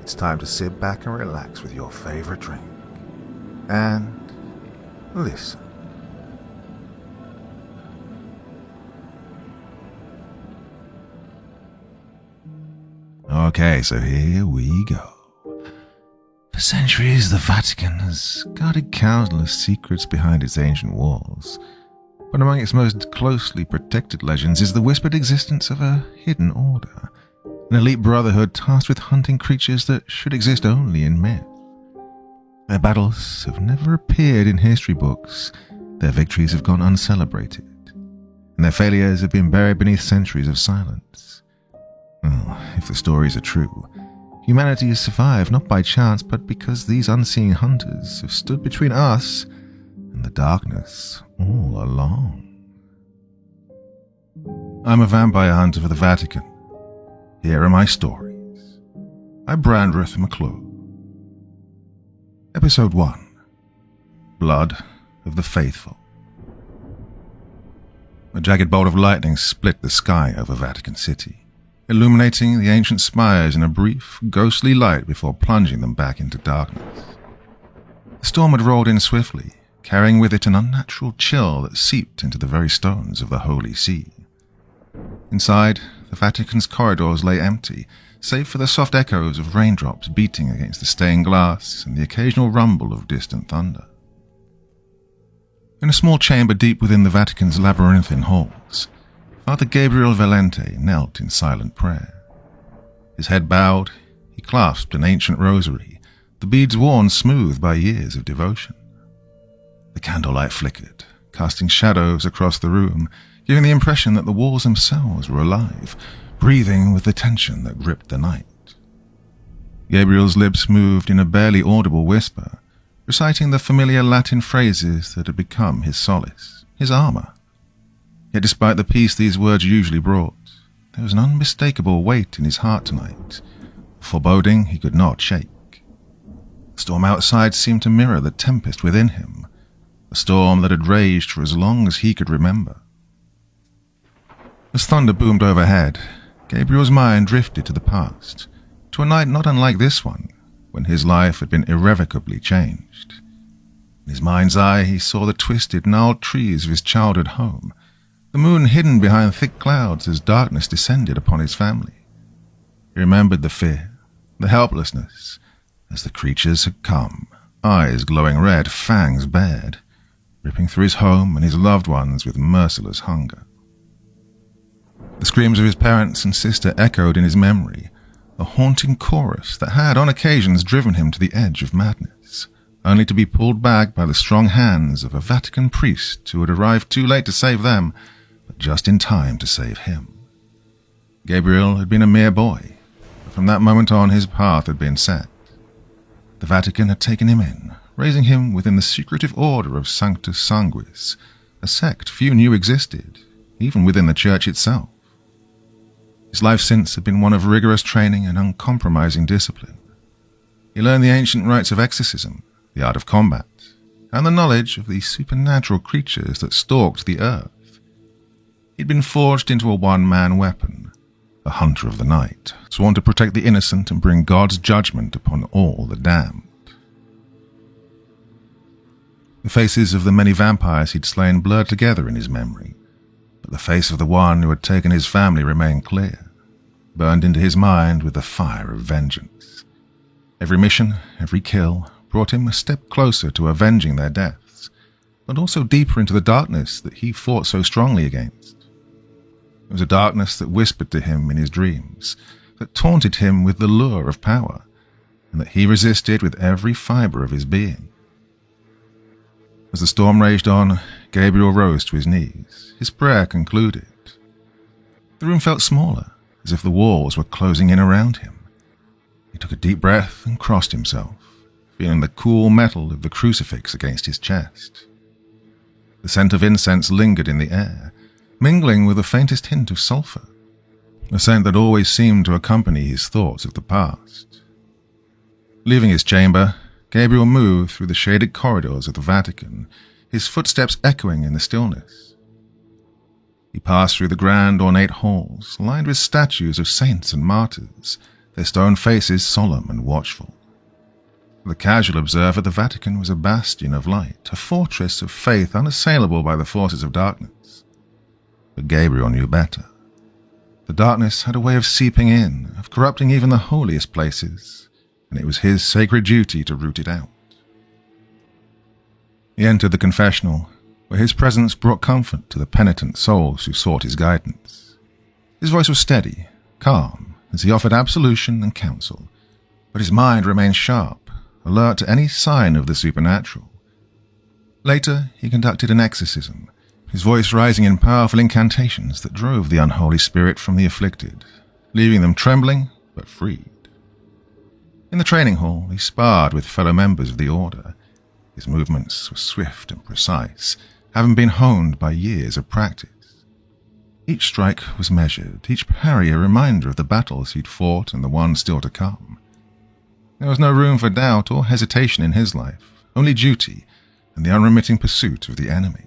it's time to sit back and relax with your favorite drink. And listen. Okay, so here we go. For centuries, the Vatican has guarded countless secrets behind its ancient walls. But among its most closely protected legends is the whispered existence of a hidden order, an elite brotherhood tasked with hunting creatures that should exist only in myth. Their battles have never appeared in history books, their victories have gone uncelebrated, and their failures have been buried beneath centuries of silence. Well, if the stories are true, humanity has survived not by chance but because these unseen hunters have stood between us and the darkness all along. I'm a vampire hunter for the Vatican. Here are my stories. by Brandreth McClure. Episode 1. Blood of the Faithful. A jagged bolt of lightning split the sky over Vatican City, illuminating the ancient spires in a brief, ghostly light before plunging them back into darkness. The storm had rolled in swiftly, carrying with it an unnatural chill that seeped into the very stones of the Holy See. Inside, the Vatican's corridors lay empty, save for the soft echoes of raindrops beating against the stained glass and the occasional rumble of distant thunder. In a small chamber deep within the Vatican's labyrinthine halls, Father Gabriel Valente knelt in silent prayer. His head bowed, he clasped an ancient rosary, the beads worn smooth by years of devotion. The candlelight flickered, casting shadows across the room, giving the impression that the walls themselves were alive, breathing with the tension that gripped the night. Gabriel's lips moved in a barely audible whisper, reciting the familiar Latin phrases that had become his solace, his armor. Yet despite the peace these words usually brought, there was an unmistakable weight in his heart tonight, a foreboding he could not shake. The storm outside seemed to mirror the tempest within him, a storm that had raged for as long as he could remember. As thunder boomed overhead, Gabriel's mind drifted to the past, to a night not unlike this one, when his life had been irrevocably changed. In his mind's eye he saw the twisted, gnarled trees of his childhood home, the moon hidden behind thick clouds as darkness descended upon his family. He remembered the fear, the helplessness, as the creatures had come, eyes glowing red, fangs bared, ripping through his home and his loved ones with merciless hunger. The screams of his parents and sister echoed in his memory, a haunting chorus that had on occasions driven him to the edge of madness, only to be pulled back by the strong hands of a Vatican priest who had arrived too late to save them, but just in time to save him. Gabriel had been a mere boy, but from that moment on his path had been set. The Vatican had taken him in, raising him within the secretive order of Sanctus Sanguis, a sect few knew existed, even within the church itself. His life since had been one of rigorous training and uncompromising discipline. He learned the ancient rites of exorcism, the art of combat, and the knowledge of the supernatural creatures that stalked the earth. He'd been forged into a one-man weapon, a hunter of the night, sworn to protect the innocent and bring God's judgment upon all the damned. The faces of the many vampires he'd slain blurred together in his memory, but the face of the one who had taken his family remained clear, burned into his mind with the fire of vengeance. Every mission, every kill, brought him a step closer to avenging their deaths, but also deeper into the darkness that he fought so strongly against. It was a darkness that whispered to him in his dreams, that taunted him with the lure of power, and that he resisted with every fiber of his being. As the storm raged on, Gabriel rose to his knees, his prayer concluded. The room felt smaller, as if the walls were closing in around him. He took a deep breath and crossed himself, feeling the cool metal of the crucifix against his chest. The scent of incense lingered in the air, mingling with the faintest hint of sulfur, a scent that always seemed to accompany his thoughts of the past. Leaving his chamber, Gabriel moved through the shaded corridors of the Vatican, his footsteps echoing in the stillness. He passed through the grand ornate halls, lined with statues of saints and martyrs, their stone faces solemn and watchful. For the casual observer, the Vatican was a bastion of light, a fortress of faith unassailable by the forces of darkness. But Gabriel knew better. The darkness had a way of seeping in, of corrupting even the holiest places, and it was his sacred duty to root it out. He entered the confessional, where his presence brought comfort to the penitent souls who sought his guidance. His voice was steady, calm, as he offered absolution and counsel, but his mind remained sharp, alert to any sign of the supernatural. Later, he conducted an exorcism, his voice rising in powerful incantations that drove the unholy spirit from the afflicted, leaving them trembling but freed. In the training hall, he sparred with fellow members of the order. His movements were swift and precise, having been honed by years of practice. Each strike was measured, each parry a reminder of the battles he'd fought and the ones still to come. There was no room for doubt or hesitation in his life, only duty and the unremitting pursuit of the enemy.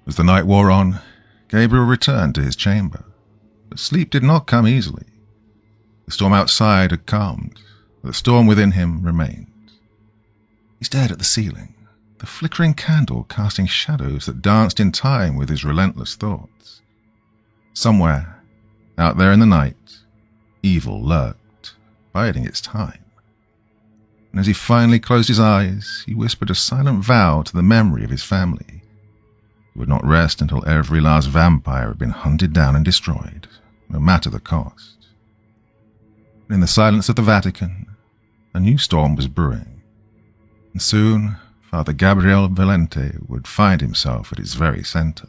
As the night wore on, Gabriel returned to his chamber, but sleep did not come easily. The storm outside had calmed, but the storm within him remained. He stared at the ceiling, the flickering candle casting shadows that danced in time with his relentless thoughts. Somewhere, out there in the night, evil lurked, biding its time. And as he finally closed his eyes, he whispered a silent vow to the memory of his family. He would not rest until every last vampire had been hunted down and destroyed, no matter the cost. And in the silence of the Vatican, a new storm was brewing, and soon Father Gabriel Valente would find himself at its very center.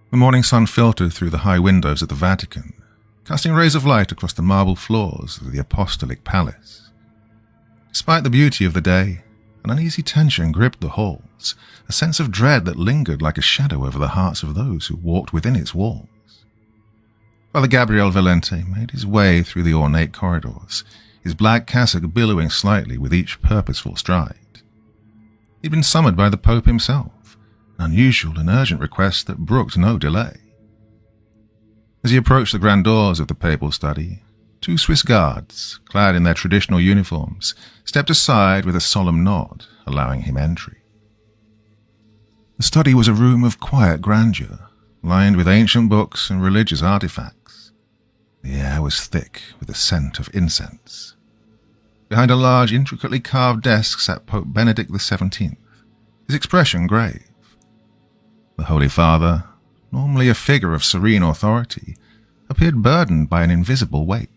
The morning sun filtered through the high windows of the Vatican, casting rays of light across the marble floors of the apostolic palace. Despite the beauty of the day, an uneasy tension gripped the halls, a sense of dread that lingered like a shadow over the hearts of those who walked within its walls. Father Gabriel Valente made his way through the ornate corridors, his black cassock billowing slightly with each purposeful stride. He'd been summoned by the Pope himself, an unusual and urgent request that brooked no delay. As he approached the grand doors of the papal study, 2 Swiss guards, clad in their traditional uniforms, stepped aside with a solemn nod, allowing him entry. The study was a room of quiet grandeur, lined with ancient books and religious artifacts. The air was thick with the scent of incense. Behind a large, intricately carved desk sat Pope Benedict XVII, his expression grave. The Holy Father, normally a figure of serene authority, appeared burdened by an invisible weight.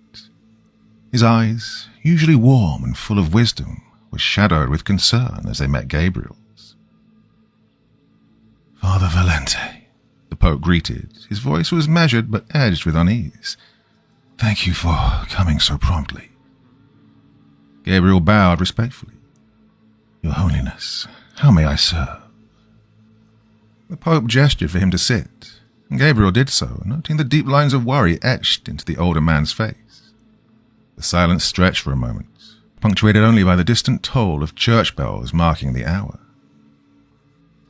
His eyes, usually warm and full of wisdom, were shadowed with concern as they met Gabriel's. "Father Valente," the Pope greeted. His voice was measured but edged with unease. "Thank you for coming so promptly." Gabriel bowed respectfully. "Your Holiness, how may I serve?" The Pope gestured for him to sit, and Gabriel did so, noting the deep lines of worry etched into the older man's face. The silence stretched for a moment, punctuated only by the distant toll of church bells marking the hour.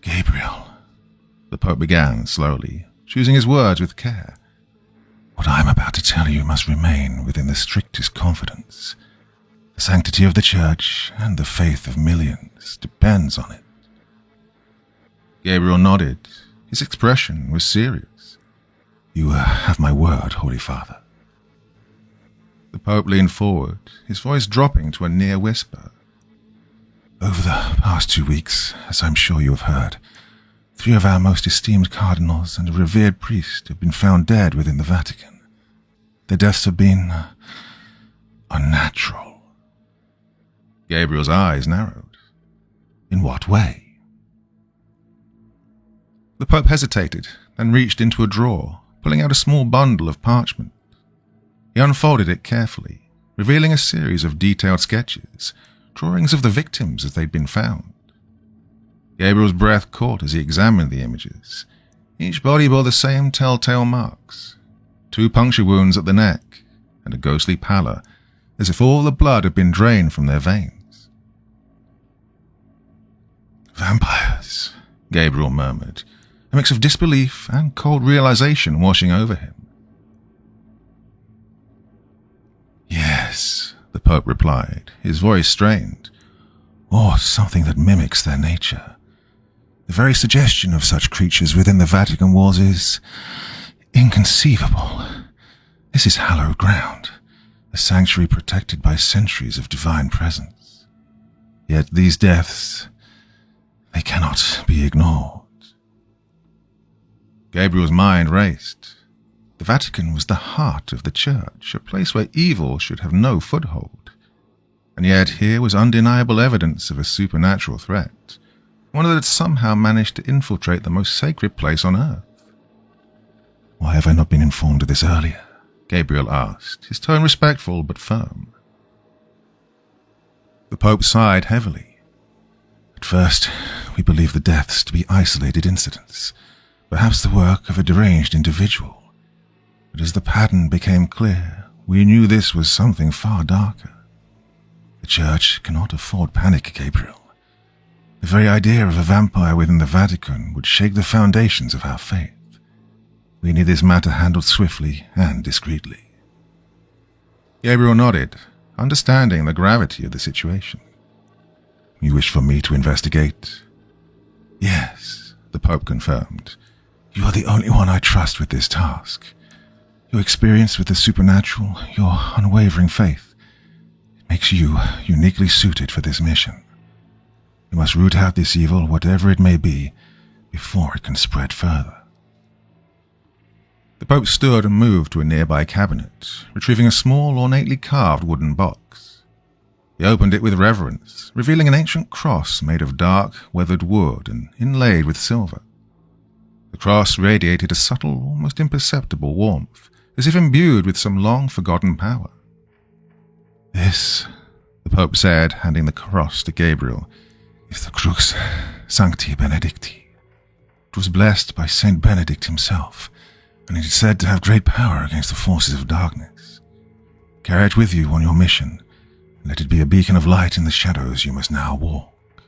"Gabriel," the Pope began slowly, choosing his words with care. "What I am about to tell you must remain within the strictest confidence. The sanctity of the Church and the faith of millions depends on it." Gabriel nodded. His expression was serious. "You have my word, Holy Father." The Pope leaned forward, his voice dropping to a near whisper. "Over the past 2 weeks, as I'm sure you have heard, 3 of our most esteemed cardinals and a revered priest have been found dead within the Vatican. Their deaths have been unnatural." Gabriel's eyes narrowed. "In what way?" The Pope hesitated, then reached into a drawer, pulling out a small bundle of parchment. He unfolded it carefully, revealing a series of detailed sketches, drawings of the victims as they'd been found. Gabriel's breath caught as he examined the images. Each body bore the same telltale marks: 2 puncture wounds at the neck, and a ghostly pallor, as if all the blood had been drained from their veins. "Vampires," Gabriel murmured, a mix of disbelief and cold realization washing over him. Pope replied, his voice strained. "Or something that mimics their nature. The very suggestion of such creatures within the Vatican walls is inconceivable. This is hallowed ground, a sanctuary protected by centuries of divine presence. Yet these deaths, they cannot be ignored." Gabriel's mind raced. The Vatican was the heart of the Church, a place where evil should have no foothold. And yet here was undeniable evidence of a supernatural threat, one that had somehow managed to infiltrate the most sacred place on earth. "Why have I not been informed of this earlier?" Gabriel asked, his tone respectful but firm. The Pope sighed heavily. "At first, we believed the deaths to be isolated incidents, perhaps the work of a deranged individual. But as the pattern became clear, we knew this was something far darker. The Church cannot afford panic, Gabriel. The very idea of a vampire within the Vatican would shake the foundations of our faith. We need this matter handled swiftly and discreetly." Gabriel nodded, understanding the gravity of the situation. "You wish for me to investigate?" "Yes," the Pope confirmed. "You are the only one I trust with this task. Your experience with the supernatural, your unwavering faith, it makes you uniquely suited for this mission. We must root out this evil, whatever it may be, before it can spread further." The Pope stood and moved to a nearby cabinet, retrieving a small, ornately carved wooden box. He opened it with reverence, revealing an ancient cross made of dark, weathered wood and inlaid with silver. The cross radiated a subtle, almost imperceptible warmth, as if imbued with some long-forgotten power. "This," the Pope said, handing the cross to Gabriel, "is the Crux Sancti Benedicti. It was blessed by Saint Benedict himself, and it is said to have great power against the forces of darkness. Carry it with you on your mission, and let it be a beacon of light in the shadows you must now walk."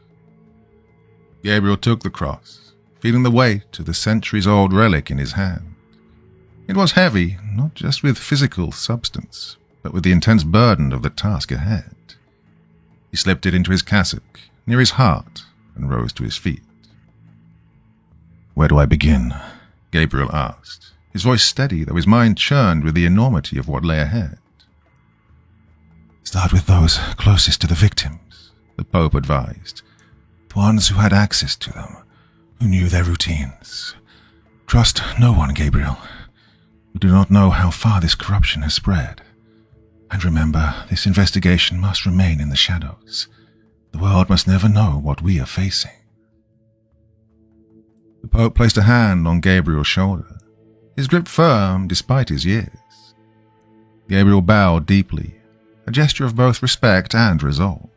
Gabriel took the cross, feeling the weight of the centuries-old relic in his hand. It was heavy, not just with physical substance, but with the intense burden of the task ahead. He slipped it into his cassock, near his heart, and rose to his feet. "Where do I begin?" Gabriel asked, his voice steady, though his mind churned with the enormity of what lay ahead. "Start with those closest to the victims," the Pope advised. "The ones who had access to them, who knew their routines. Trust no one, Gabriel. We do not know how far this corruption has spread. And remember, this investigation must remain in the shadows. The world must never know what we are facing." The Pope placed a hand on Gabriel's shoulder, his grip firm despite his years. Gabriel bowed deeply, a gesture of both respect and resolve.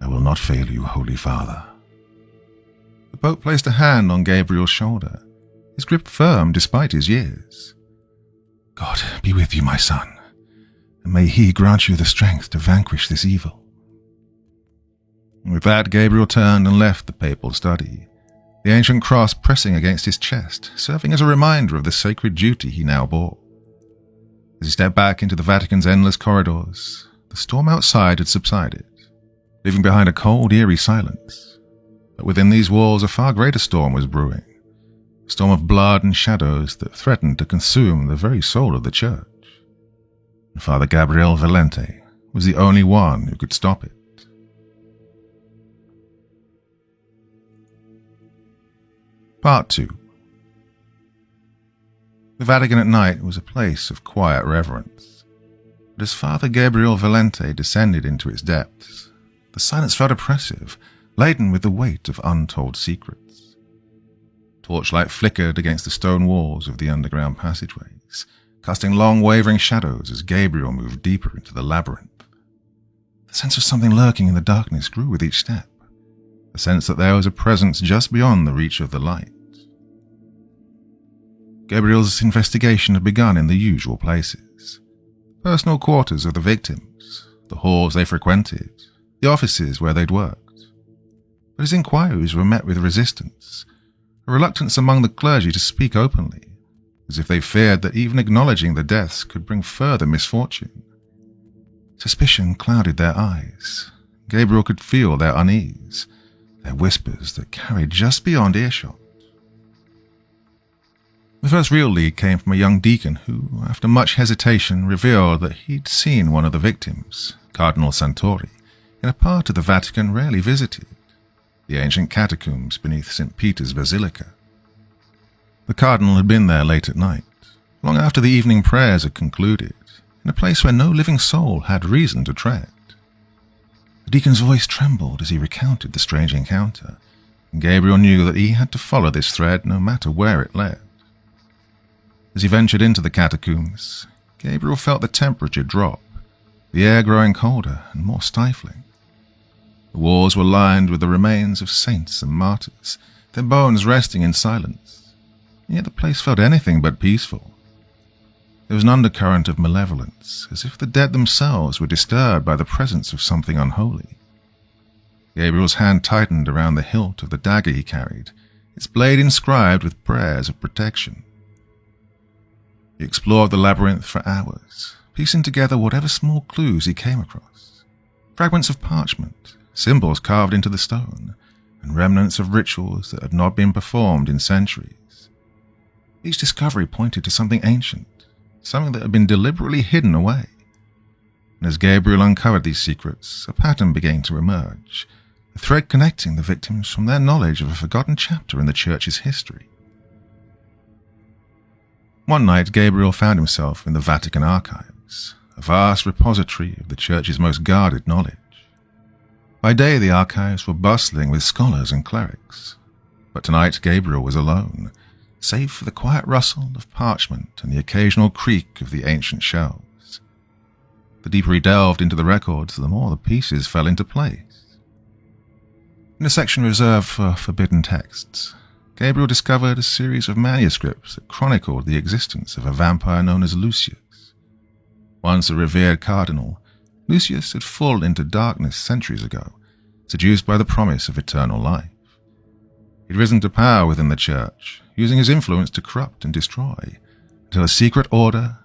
"I will not fail you, Holy Father." The Pope placed a hand on Gabriel's shoulder, his grip firm despite his years. "God be with you, my son, and may he grant you the strength to vanquish this evil." With that, Gabriel turned and left the papal study, the ancient cross pressing against his chest, serving as a reminder of the sacred duty he now bore. As he stepped back into the Vatican's endless corridors, the storm outside had subsided, leaving behind a cold, eerie silence. But within these walls a far greater storm was brewing, a storm of blood and shadows that threatened to consume the very soul of the Church. And Father Gabriel Valente was the only one who could stop it. Part 2. The Vatican at night was a place of quiet reverence, but as Father Gabriel Valente descended into its depths, the silence felt oppressive, laden with the weight of untold secrets. Torchlight flickered against the stone walls of the underground passageways, casting long wavering shadows as Gabriel moved deeper into the labyrinth. The sense of something lurking in the darkness grew with each step, a sense that there was a presence just beyond the reach of the light. Gabriel's investigation had begun in the usual places: personal quarters of the victims, the halls they frequented, the offices where they'd worked. But his inquiries were met with resistance, a reluctance among the clergy to speak openly, as if they feared that even acknowledging the deaths could bring further misfortune. Suspicion clouded their eyes. Gabriel could feel their unease, their whispers that carried just beyond earshot. The first real lead came from a young deacon who, after much hesitation, revealed that he'd seen one of the victims, Cardinal Santori, in a part of the Vatican rarely visited, the ancient catacombs beneath St. Peter's Basilica. The cardinal had been there late at night, long after the evening prayers had concluded, in a place where no living soul had reason to tread. The deacon's voice trembled as he recounted the strange encounter, and Gabriel knew that he had to follow this thread no matter where it led. As he ventured into the catacombs, Gabriel felt the temperature drop, the air growing colder and more stifling. The walls were lined with the remains of saints and martyrs, their bones resting in silence, and yet the place felt anything but peaceful. There was an undercurrent of malevolence, as if the dead themselves were disturbed by the presence of something unholy. Gabriel's hand tightened around the hilt of the dagger he carried, its blade inscribed with prayers of protection. He explored the labyrinth for hours, piecing together whatever small clues he came across. Fragments of parchment, symbols carved into the stone, and remnants of rituals that had not been performed in centuries. Each discovery pointed to something ancient, something that had been deliberately hidden away. And as Gabriel uncovered these secrets, a pattern began to emerge, a thread connecting the victims from their knowledge of a forgotten chapter in the church's history. One night, Gabriel found himself in the Vatican archives, a vast repository of the church's most guarded knowledge. By day, the archives were bustling with scholars and clerics, but tonight Gabriel was alone, save for the quiet rustle of parchment and the occasional creak of the ancient shelves. The deeper he delved into the records, the more the pieces fell into place. In a section reserved for forbidden texts, Gabriel discovered a series of manuscripts that chronicled the existence of a vampire known as Lucius. Once a revered cardinal, Lucius had fallen into darkness centuries ago, seduced by the promise of eternal life. He'd risen to power within the church, using his influence to corrupt and destroy, until a secret order,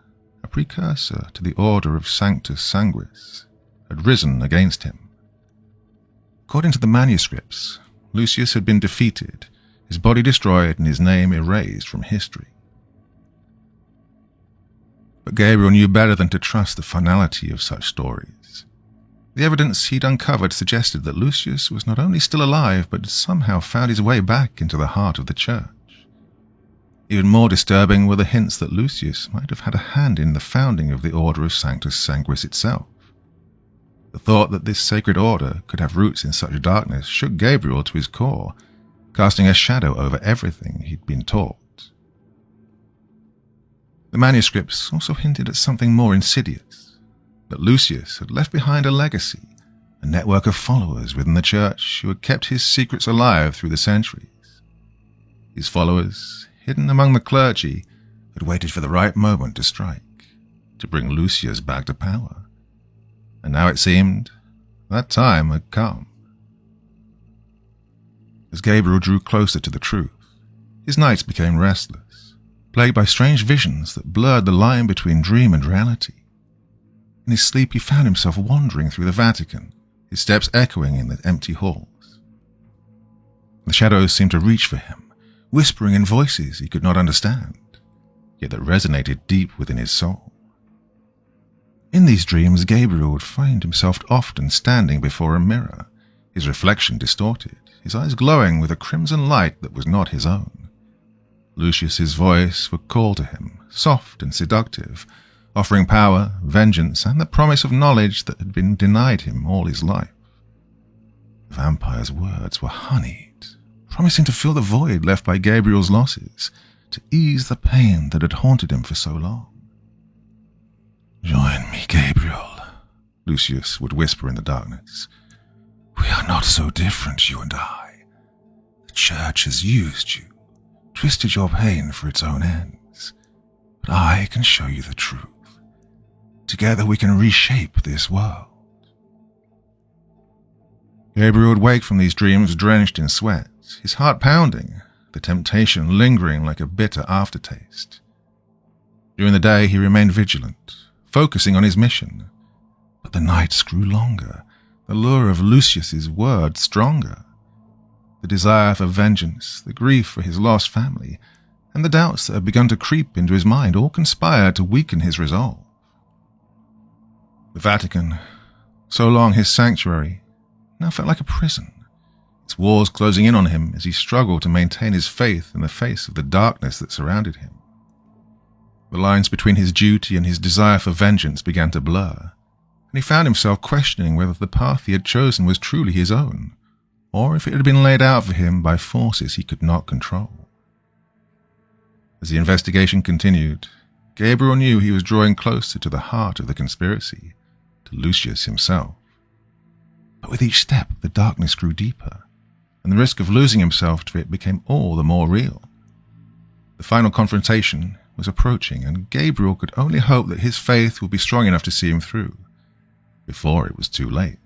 a precursor to the order of Sanctus Sanguis, had risen against him. According to the manuscripts, Lucius had been defeated, his body destroyed and his name erased from history. But Gabriel knew better than to trust the finality of such stories. The evidence he'd uncovered suggested that Lucius was not only still alive, but had somehow found his way back into the heart of the church. Even more disturbing were the hints that Lucius might have had a hand in the founding of the Order of Sanctus Sanguis itself. The thought that this sacred order could have roots in such darkness shook Gabriel to his core, casting a shadow over everything he'd been taught. The manuscripts also hinted at something more insidious, that Lucius had left behind a legacy, a network of followers within the church who had kept his secrets alive through the centuries. These followers, hidden among the clergy, had waited for the right moment to strike, to bring Lucius back to power. And now it seemed that time had come. As Gabriel drew closer to the truth, his nights became restless, plagued by strange visions that blurred the line between dream and reality. In his sleep he found himself wandering through the Vatican, his steps echoing in the empty halls. The shadows seemed to reach for him, whispering in voices he could not understand, yet that resonated deep within his soul. In these dreams, Gabriel would find himself often standing before a mirror, his reflection distorted, his eyes glowing with a crimson light that was not his own. Lucius's voice would call to him, soft and seductive, offering power, vengeance, and the promise of knowledge that had been denied him all his life. The vampire's words were honeyed, promising to fill the void left by Gabriel's losses, to ease the pain that had haunted him for so long. "Join me, Gabriel," Lucius would whisper in the darkness. "We are not so different, you and I. The church has used you, twisted your pain for its own ends, but I can show you the truth. Together we can reshape this world." Gabriel would wake from these dreams drenched in sweat, his heart pounding, the temptation lingering like a bitter aftertaste. During the day he remained vigilant, focusing on his mission, But the nights grew longer, the lure of Lucius's word stronger. The desire for vengeance, the grief for his lost family, and the doubts that had begun to creep into his mind all conspired to weaken his resolve. The Vatican, so long his sanctuary, now felt like a prison, its walls closing in on him as he struggled to maintain his faith in the face of the darkness that surrounded him. The lines between his duty and his desire for vengeance began to blur, and he found himself questioning whether the path he had chosen was truly his own, or if it had been laid out for him by forces he could not control. As the investigation continued, Gabriel knew he was drawing closer to the heart of the conspiracy, to Lucius himself. But with each step, the darkness grew deeper, and the risk of losing himself to it became all the more real. The final confrontation was approaching, and Gabriel could only hope that his faith would be strong enough to see him through, before it was too late.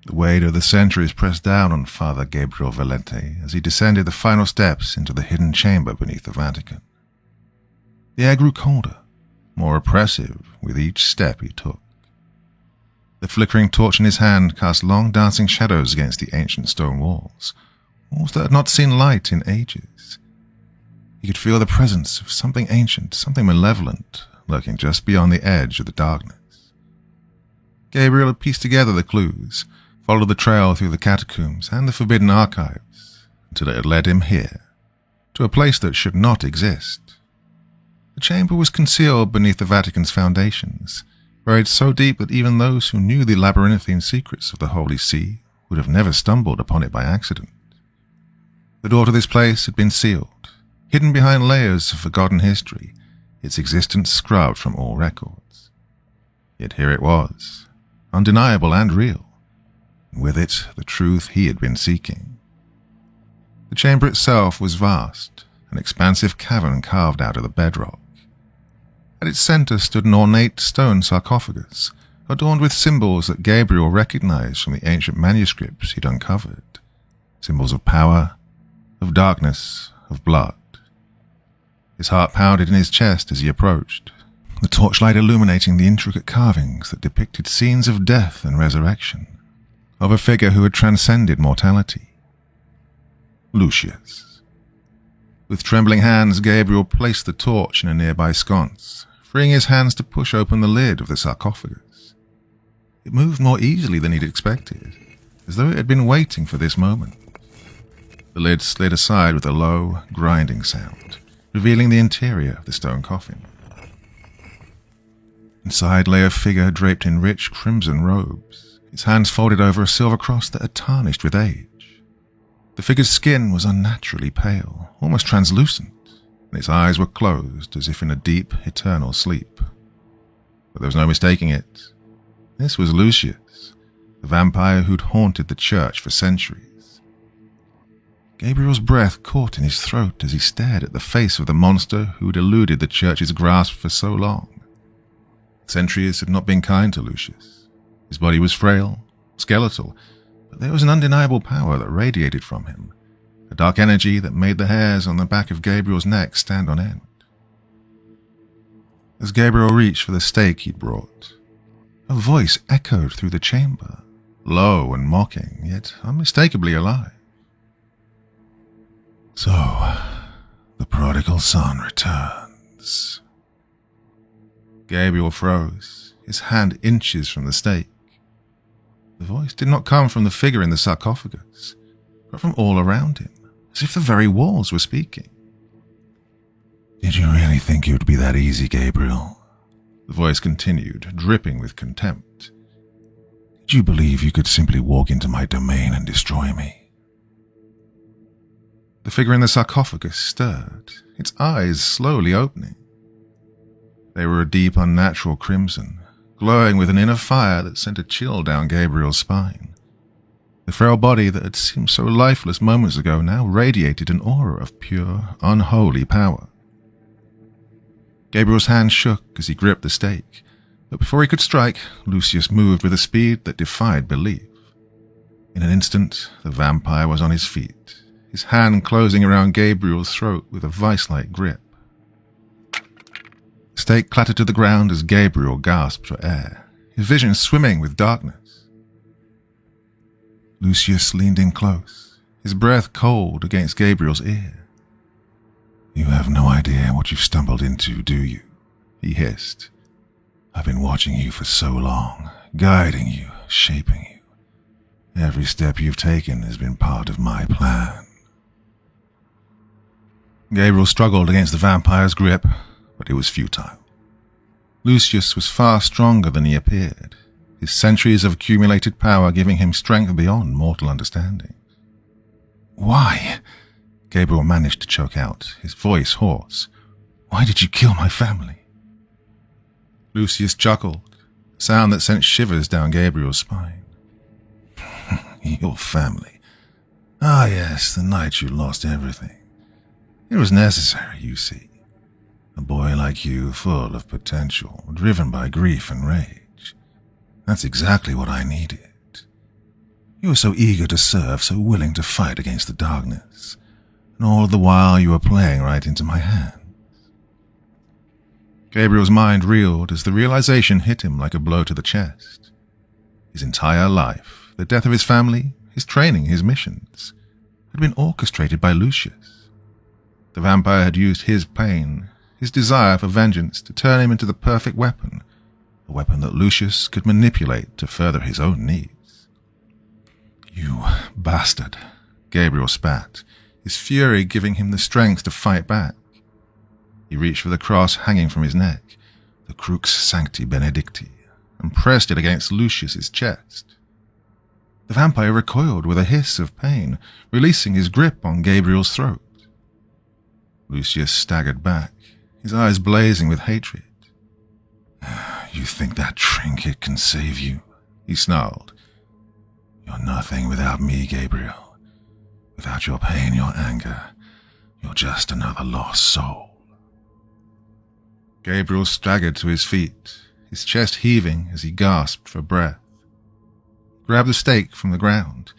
The weight of the centuries pressed down on Father Gabriel Valente as he descended the final steps into the hidden chamber beneath the Vatican. The air grew colder, more oppressive with each step he took. The flickering torch in his hand cast long dancing shadows against the ancient stone walls that had not seen light in ages. He could feel the presence of something ancient, something malevolent, lurking just beyond the edge of the darkness. Gabriel had pieced together the clues, followed the trail through the catacombs and the forbidden archives, until it had led him here, to a place that should not exist. The chamber was concealed beneath the Vatican's foundations, buried so deep that even those who knew the labyrinthine secrets of the Holy See would have never stumbled upon it by accident. The door to this place had been sealed, hidden behind layers of forgotten history, its existence scrubbed from all records. Yet here it was, undeniable and real, and with it the truth he had been seeking. The chamber itself was vast, an expansive cavern carved out of the bedrock. At its center stood an ornate stone sarcophagus, adorned with symbols that Gabriel recognized from the ancient manuscripts he'd uncovered, symbols of power, of darkness, of blood. His heart pounded in his chest as he approached, the torchlight illuminating the intricate carvings that depicted scenes of death and resurrection, of a figure who had transcended mortality. Lucius. With trembling hands, Gabriel placed the torch in a nearby sconce, freeing his hands to push open the lid of the sarcophagus. It moved more easily than he'd expected, as though it had been waiting for this moment. The lid slid aside with a low, grinding sound, revealing the interior of the stone coffin. Inside lay a figure draped in rich crimson robes, its hands folded over a silver cross that had tarnished with age. The figure's skin was unnaturally pale, almost translucent, and its eyes were closed as if in a deep, eternal sleep. But there was no mistaking it. This was Lucius, the vampire who'd haunted the church for centuries. Gabriel's breath caught in his throat as he stared at the face of the monster who'd eluded the church's grasp for so long. Centuries had not been kind to Lucius. His body was frail, skeletal, but there was an undeniable power that radiated from him, a dark energy that made the hairs on the back of Gabriel's neck stand on end. As Gabriel reached for the stake he'd brought, a voice echoed through the chamber, low and mocking, yet unmistakably alive. So, the prodigal son returns. Gabriel froze, his hand inches from the stake. The voice did not come from the figure in the sarcophagus, but from all around him, as if the very walls were speaking. Did you really think it would be that easy, Gabriel? The voice continued, dripping with contempt. Did you believe you could simply walk into my domain and destroy me? The figure in the sarcophagus stirred, its eyes slowly opening. They were a deep, unnatural crimson, glowing with an inner fire that sent a chill down Gabriel's spine. The frail body that had seemed so lifeless moments ago now radiated an aura of pure, unholy power. Gabriel's hand shook as he gripped the stake, but before he could strike, Lucius moved with a speed that defied belief. In an instant, the vampire was on his feet, his hand closing around Gabriel's throat with a vice-like grip. The stake clattered to the ground as Gabriel gasped for air, his vision swimming with darkness. Lucius leaned in close, his breath cold against Gabriel's ear. "You have no idea what you've stumbled into, do you?" he hissed. "I've been watching you for so long, guiding you, shaping you. Every step you've taken has been part of my plan." Gabriel struggled against the vampire's grip, but it was futile. Lucius was far stronger than he appeared, his centuries of accumulated power giving him strength beyond mortal understanding. "Why?" Gabriel managed to choke out, his voice hoarse. "Why did you kill my family?" Lucius chuckled, a sound that sent shivers down Gabriel's spine. "Your family. Ah yes, the night you lost everything. It was necessary, you see. A boy like you, full of potential, driven by grief and rage. That's exactly what I needed. You were so eager to serve, so willing to fight against the darkness, and all the while you were playing right into my hands." Gabriel's mind reeled as the realization hit him like a blow to the chest. His entire life, the death of his family, his training, his missions, had been orchestrated by Lucius. The vampire had used his pain, his desire for vengeance, to turn him into the perfect weapon, a weapon that Lucius could manipulate to further his own needs. "You bastard," Gabriel spat, his fury giving him the strength to fight back. He reached for the cross hanging from his neck, the Crux Sancti Benedicti, and pressed it against Lucius's chest. The vampire recoiled with a hiss of pain, releasing his grip on Gabriel's throat. Lucius staggered back, his eyes blazing with hatred. "You think that trinket can save you?" he snarled. "You're nothing without me, Gabriel. Without your pain, your anger, you're just another lost soul." Gabriel staggered to his feet, his chest heaving as he gasped for breath. He grabbed the stake from the ground,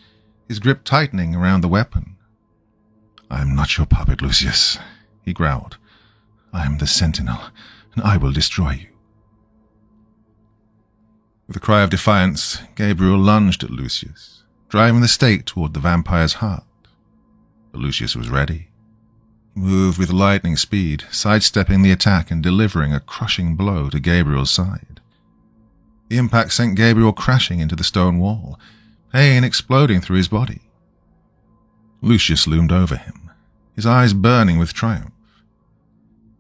his grip tightening around the weapon. "I'm not your puppet, Lucius," he growled. "I am the Sentinel, and I will destroy you." With a cry of defiance, Gabriel lunged at Lucius, driving the stake toward the vampire's heart. But Lucius was ready. He moved with lightning speed, sidestepping the attack and delivering a crushing blow to Gabriel's side. The impact sent Gabriel crashing into the stone wall, pain exploding through his body. Lucius loomed over him, his eyes burning with triumph.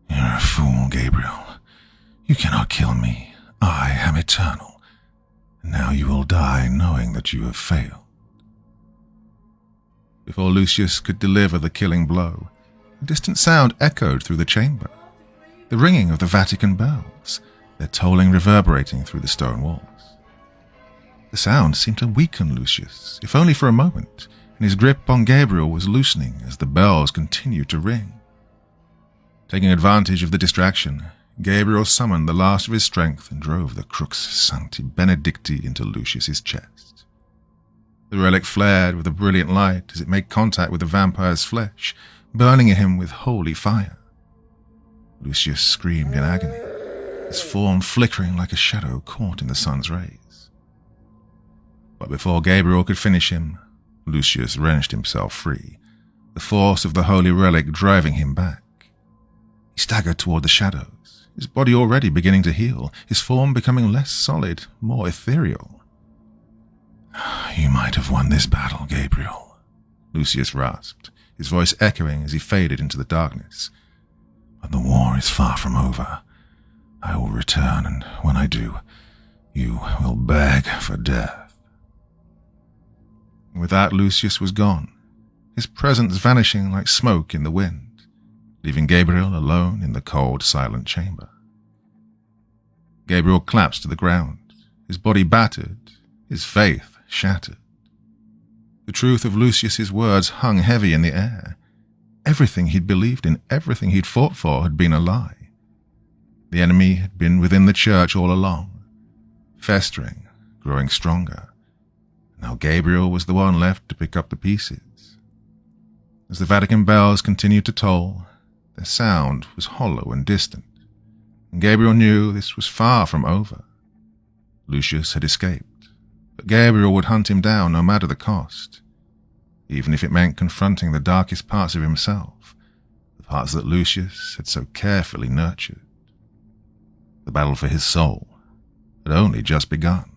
"You're a fool, Gabriel. You cannot kill me. I am eternal. And now you will die knowing that you have failed." Before Lucius could deliver the killing blow, a distant sound echoed through the chamber, the ringing of the Vatican bells, their tolling reverberating through the stone walls. The sound seemed to weaken Lucius, if only for a moment, and his grip on Gabriel was loosening as the bells continued to ring. Taking advantage of the distraction, Gabriel summoned the last of his strength and drove the Crux Sancti Benedicti into Lucius's chest. The relic flared with a brilliant light as it made contact with the vampire's flesh, burning him with holy fire. Lucius screamed in agony, his form flickering like a shadow caught in the sun's rays. But before Gabriel could finish him, Lucius wrenched himself free, the force of the holy relic driving him back. He staggered toward the shadows, his body already beginning to heal, his form becoming less solid, more ethereal. "You might have won this battle, Gabriel," Lucius rasped, his voice echoing as he faded into the darkness. "But the war is far from over. I will return, and when I do, you will beg for death." With that, Lucius was gone, his presence vanishing like smoke in the wind, leaving Gabriel alone in the cold, silent chamber. Gabriel collapsed to the ground, his body battered, his faith shattered. The truth of Lucius's words hung heavy in the air. Everything he'd believed in, everything he'd fought for had been a lie. The enemy had been within the church all along, festering, growing stronger. Now Gabriel was the one left to pick up the pieces. As the Vatican bells continued to toll, their sound was hollow and distant, and Gabriel knew this was far from over. Lucius had escaped, but Gabriel would hunt him down no matter the cost, even if it meant confronting the darkest parts of himself, the parts that Lucius had so carefully nurtured. The battle for his soul had only just begun.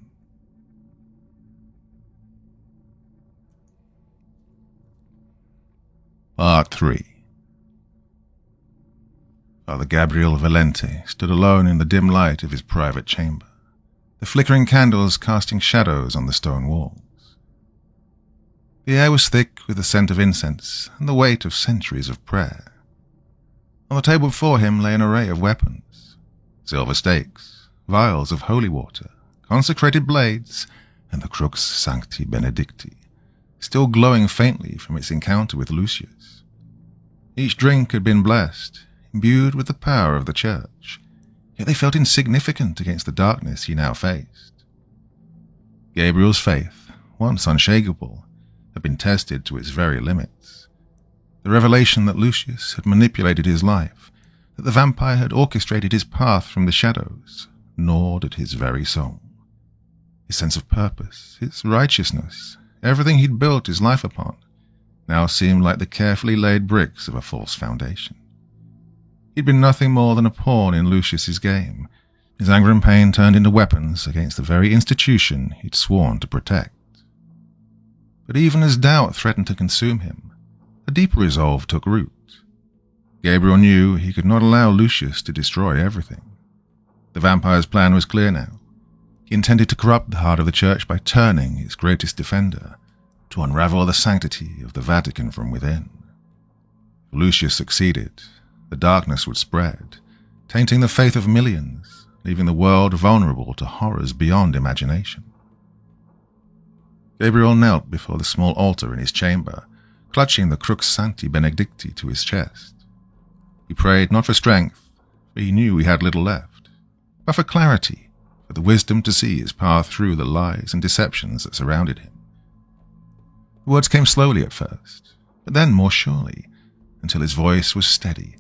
Part 3. Father Gabriel Valente stood alone in the dim light of his private chamber, the flickering candles casting shadows on the stone walls. The air was thick with the scent of incense and the weight of centuries of prayer. On the table before him lay an array of weapons: silver stakes, vials of holy water, consecrated blades, and the crux sancti benedicti, still glowing faintly from its encounter with Lucius. Each drink had been blessed, imbued with the power of the church, yet they felt insignificant against the darkness he now faced. Gabriel's faith, once unshakable, had been tested to its very limits. The revelation that Lucius had manipulated his life, that the vampire had orchestrated his path from the shadows, gnawed at his very soul. His sense of purpose, his righteousness, everything he'd built his life upon, now seemed like the carefully laid bricks of a false foundation. He'd been nothing more than a pawn in Lucius's game, his anger and pain turned into weapons against the very institution he'd sworn to protect. But even as doubt threatened to consume him, a deeper resolve took root. Gabriel knew he could not allow Lucius to destroy everything. The vampire's plan was clear now. He intended to corrupt the heart of the church by turning its greatest defender, to unravel the sanctity of the Vatican from within. If Lucius succeeded, the darkness would spread, tainting the faith of millions, leaving the world vulnerable to horrors beyond imagination. Gabriel knelt before the small altar in his chamber, clutching the crux sancti benedicti to his chest. He prayed not for strength, for he knew he had little left, but for clarity, for the wisdom to see his path through the lies and deceptions that surrounded him. The words came slowly at first, but then more surely, until his voice was steady,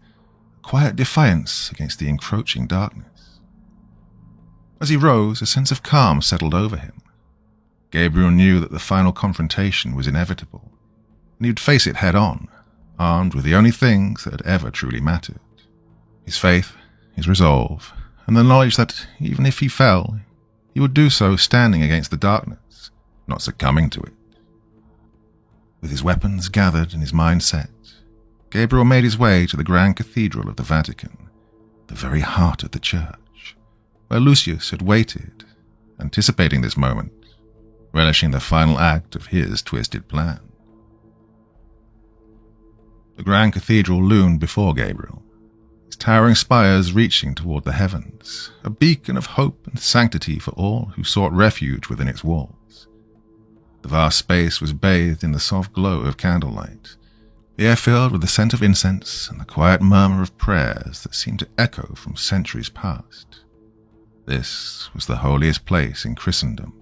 a quiet defiance against the encroaching darkness. As he rose, a sense of calm settled over him. Gabriel knew that the final confrontation was inevitable, and he would face it head-on, armed with the only things that had ever truly mattered: his faith, his resolve, and the knowledge that, even if he fell, he would do so standing against the darkness, not succumbing to it. With his weapons gathered and his mind set, Gabriel made his way to the Grand Cathedral of the Vatican, the very heart of the church, where Lucius had waited, anticipating this moment, relishing the final act of his twisted plan. The Grand Cathedral loomed before Gabriel, its towering spires reaching toward the heavens, a beacon of hope and sanctity for all who sought refuge within its walls. The vast space was bathed in the soft glow of candlelight, the air filled with the scent of incense and the quiet murmur of prayers that seemed to echo from centuries past. This was the holiest place in Christendom,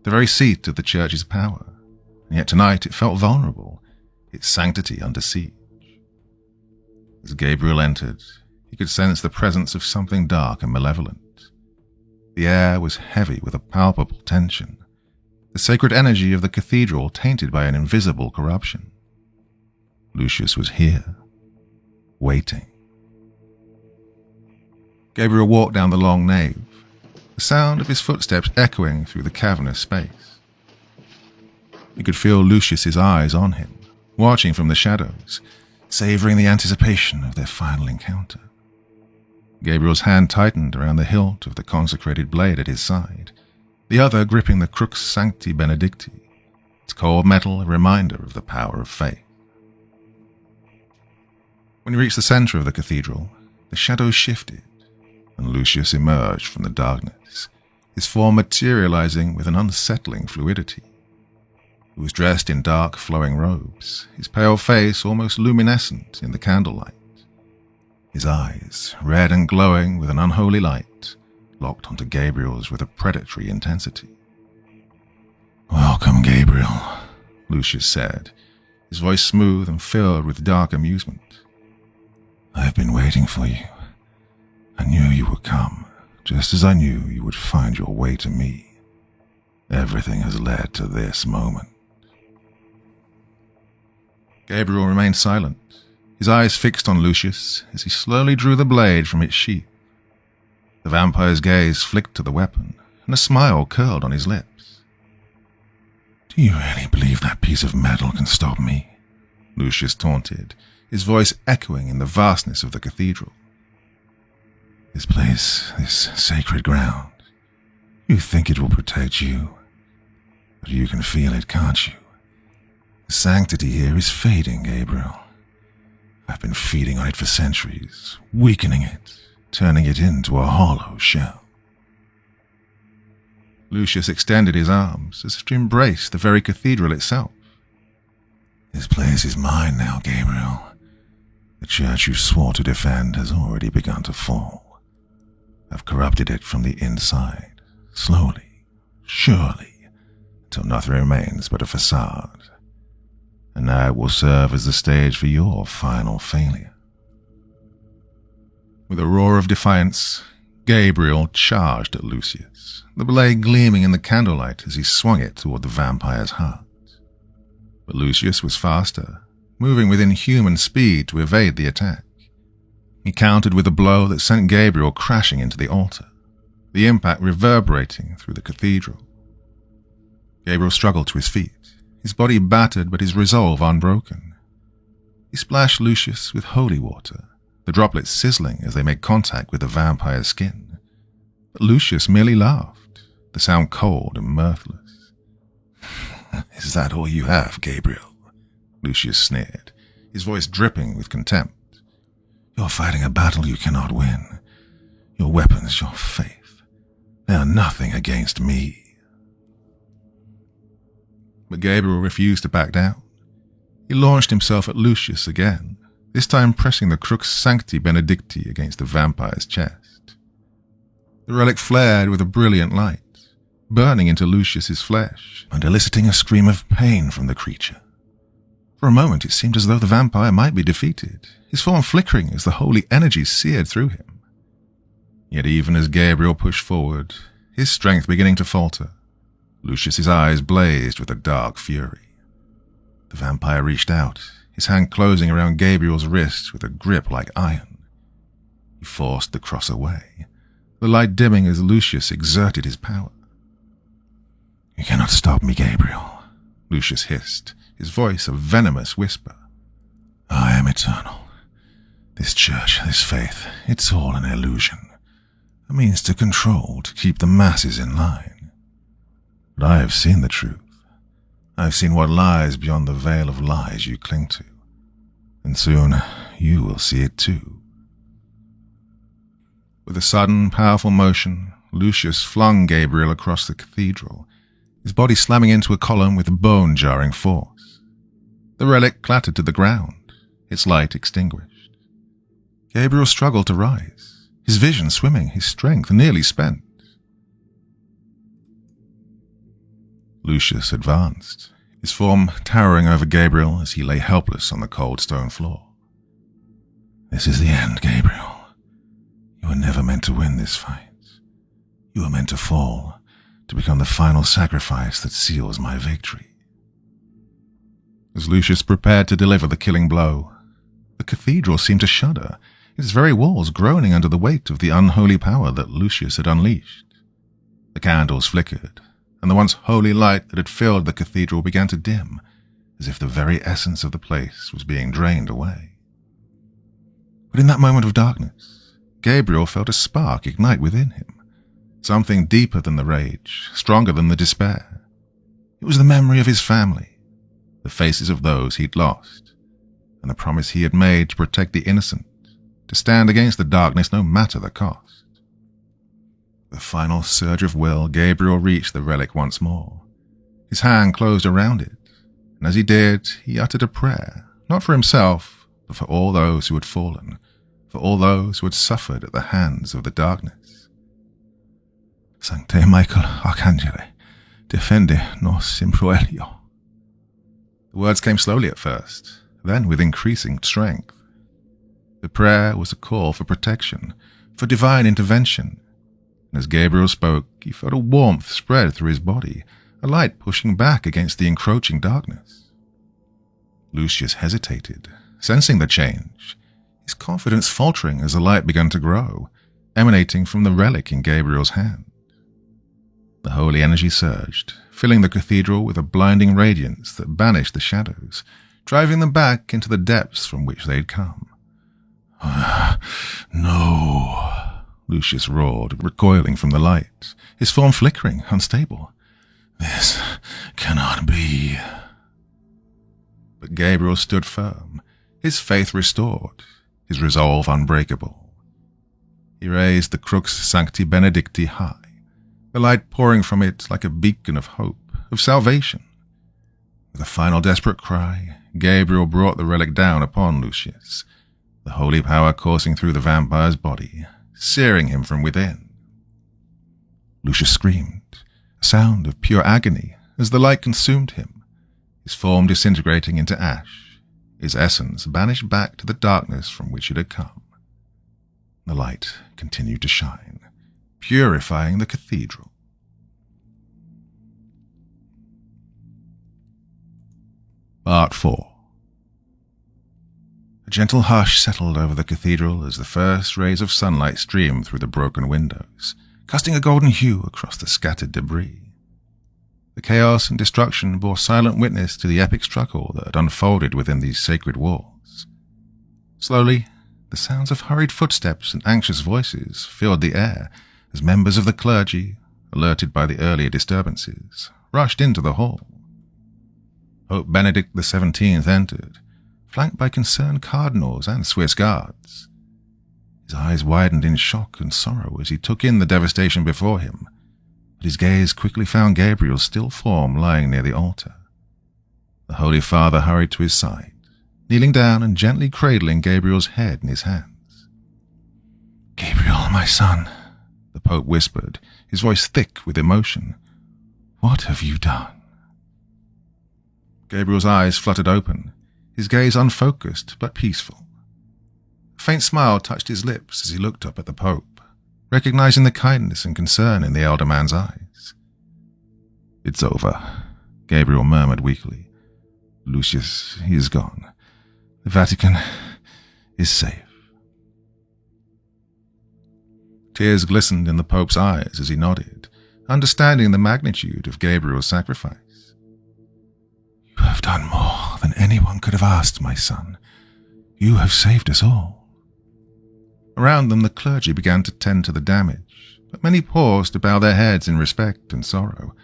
the very seat of the church's power, and yet tonight it felt vulnerable, its sanctity under siege. As Gabriel entered, he could sense the presence of something dark and malevolent. The air was heavy with a palpable tension, the sacred energy of the cathedral tainted by an invisible corruption. Lucius was here, waiting. Gabriel walked down the long nave, the sound of his footsteps echoing through the cavernous space. He could feel Lucius's eyes on him, watching from the shadows, savoring the anticipation of their final encounter. Gabriel's hand tightened around the hilt of the consecrated blade at his side, the other gripping the crux sancti benedicti, its cold metal a reminder of the power of faith. When he reached the center of the cathedral, the shadows shifted, and Lucius emerged from the darkness, his form materializing with an unsettling fluidity. He was dressed in dark, flowing robes, his pale face almost luminescent in the candlelight. His eyes, red and glowing with an unholy light, locked onto Gabriel's with a predatory intensity. "Welcome, Gabriel," Lucius said, his voice smooth and filled with dark amusement. "I've been waiting for you. I knew you would come." just as I knew you would find your way to me. Everything has led to this moment." Gabriel remained silent, his eyes fixed on Lucius as he slowly drew the blade from its sheath. The vampire's gaze flicked to the weapon, and a smile curled on his lips. "Do you really believe that piece of metal can stop me?" Lucius taunted, his voice echoing in the vastness of the cathedral. "This place, this sacred ground, you think it will protect you, but you can feel it, can't you? The sanctity here is fading, Gabriel. I've been feeding on it for centuries, weakening it, turning it into a hollow shell." Lucius extended his arms as if to embrace the very cathedral itself. "This place is mine now, Gabriel. The church you swore to defend has already begun to fall. I've corrupted it from the inside, slowly, surely, until nothing remains but a facade. And now it will serve as the stage for your final failure." With a roar of defiance, Gabriel charged at Lucius, the blade gleaming in the candlelight as he swung it toward the vampire's heart. But Lucius was faster, moving with inhuman speed to evade the attack. He countered with a blow that sent Gabriel crashing into the altar, the impact reverberating through the cathedral. Gabriel struggled to his feet, his body battered but his resolve unbroken. He splashed Lucius with holy water, the droplets sizzling as they made contact with the vampire's skin. But Lucius merely laughed, the sound cold and mirthless. "Is that all you have, Gabriel?" Lucius sneered, his voice dripping with contempt. "You're fighting a battle you cannot win. Your weapons, your faith, they are nothing against me." But Gabriel refused to back down. He launched himself at Lucius again, this time pressing the Crux Sancti Benedicti against the vampire's chest. The relic flared with a brilliant light, burning into Lucius's flesh and eliciting a scream of pain from the creature. For a moment it seemed as though the vampire might be defeated, his form flickering as the holy energy seared through him. Yet even as Gabriel pushed forward, his strength beginning to falter, Lucius's eyes blazed with a dark fury. The vampire reached out, his hand closing around Gabriel's wrist with a grip like iron. He forced the cross away, the light dimming as Lucius exerted his power. "You cannot stop me, Gabriel," Lucius hissed, his voice a venomous whisper. "I am eternal. This church, this faith, it's all an illusion, a means to control, to keep the masses in line. But I have seen the truth. I've seen what lies beyond the veil of lies you cling to. And soon you will see it too." With a sudden, powerful motion, Lucius flung Gabriel across the cathedral, his body slamming into a column with bone-jarring force. The relic clattered to the ground, its light extinguished. Gabriel struggled to rise, his vision swimming, his strength nearly spent. Lucius advanced, his form towering over Gabriel as he lay helpless on the cold stone floor. "This is the end, Gabriel. You were never meant to win this fight. You were meant to fall, to become the final sacrifice that seals my victory." As Lucius prepared to deliver the killing blow, the cathedral seemed to shudder, its very walls groaning under the weight of the unholy power that Lucius had unleashed. The candles flickered, and the once holy light that had filled the cathedral began to dim, as if the very essence of the place was being drained away. But in that moment of darkness, Gabriel felt a spark ignite within him, something deeper than the rage, stronger than the despair. It was the memory of his family, the faces of those he'd lost, and the promise he had made to protect the innocent, to stand against the darkness no matter the cost. With a final surge of will, Gabriel reached the relic once more. His hand closed around it, and as he did, he uttered a prayer, not for himself, but for all those who had fallen, for all those who had suffered at the hands of the darkness. "Sancte Michael Arcangele, defende nos in proelio." The words came slowly at first, then with increasing strength. The prayer was a call for protection, for divine intervention. and as Gabriel spoke, he felt a warmth spread through his body, a light pushing back against the encroaching darkness. Lucius hesitated, sensing the change, his confidence faltering as the light began to grow, emanating from the relic in Gabriel's hand. The holy energy surged, filling the cathedral with a blinding radiance that banished the shadows, driving them back into the depths from which they had come. No, Lucius roared, recoiling from the light, his form flickering, unstable. This cannot be. But Gabriel stood firm, his faith restored, his resolve unbreakable. He raised the Crux Sancti Benedicti high, the light pouring from it like a beacon of hope, of salvation. With a final desperate cry, Gabriel brought the relic down upon Lucius, the holy power coursing through the vampire's body, searing him from within. Lucius screamed, a sound of pure agony, as the light consumed him, his form disintegrating into ash, his essence banished back to the darkness from which it had come. The light continued to shine, purifying the cathedral. Part 4. A gentle hush settled over the cathedral as the first rays of sunlight streamed through the broken windows, casting a golden hue across the scattered debris. The chaos and destruction bore silent witness to the epic struggle that had unfolded within these sacred walls. Slowly, the sounds of hurried footsteps and anxious voices filled the air as members of the clergy, alerted by the earlier disturbances, rushed into the hall. Pope Benedict XVII entered, flanked by concerned cardinals and Swiss guards. His eyes widened in shock and sorrow as he took in the devastation before him, but his gaze quickly found Gabriel's still form lying near the altar. The Holy Father hurried to his side, kneeling down and gently cradling Gabriel's head in his hands. "Gabriel, my son," the Pope whispered, his voice thick with emotion, "what have you done?" Gabriel's eyes fluttered open, his gaze unfocused but peaceful. A faint smile touched his lips as he looked up at the Pope, recognizing the kindness and concern in the elder man's eyes. "It's over," Gabriel murmured weakly. "Lucius, he is gone. The Vatican is safe." Tears glistened in the Pope's eyes as he nodded, understanding the magnitude of Gabriel's sacrifice. "You have done more than anyone could have asked, my son. You have saved us all." Around them, the clergy began to tend to the damage, but many paused to bow their heads in respect and sorrow,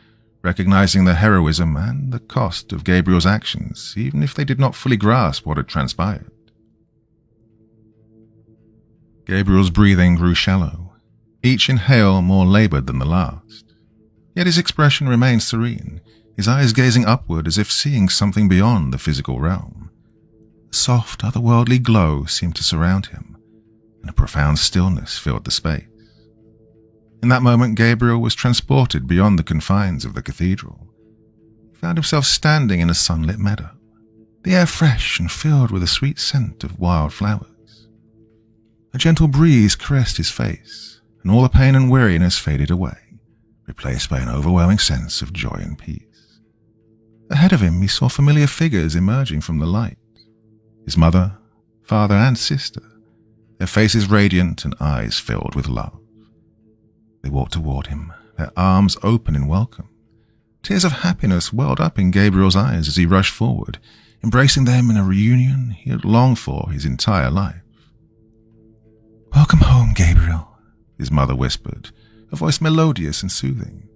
recognizing the heroism and the cost of Gabriel's actions, even if they did not fully grasp what had transpired. Gabriel's breathing grew shallow, each inhale more labored than the last. Yet his expression remained serene, his eyes gazing upward as if seeing something beyond the physical realm. A soft, otherworldly glow seemed to surround him, and a profound stillness filled the space. In that moment, Gabriel was transported beyond the confines of the cathedral. He found himself standing in a sunlit meadow, the air fresh and filled with a sweet scent of wild flowers. A gentle breeze caressed his face, and all the pain and weariness faded away, replaced by an overwhelming sense of joy and peace. Ahead of him, he saw familiar figures emerging from the light. His mother, father, and sister, their faces radiant and eyes filled with love. They walked toward him, their arms open in welcome. Tears of happiness welled up in Gabriel's eyes as he rushed forward, embracing them in a reunion he had longed for his entire life. "Welcome home, Gabriel," his mother whispered, her voice melodious and soothing.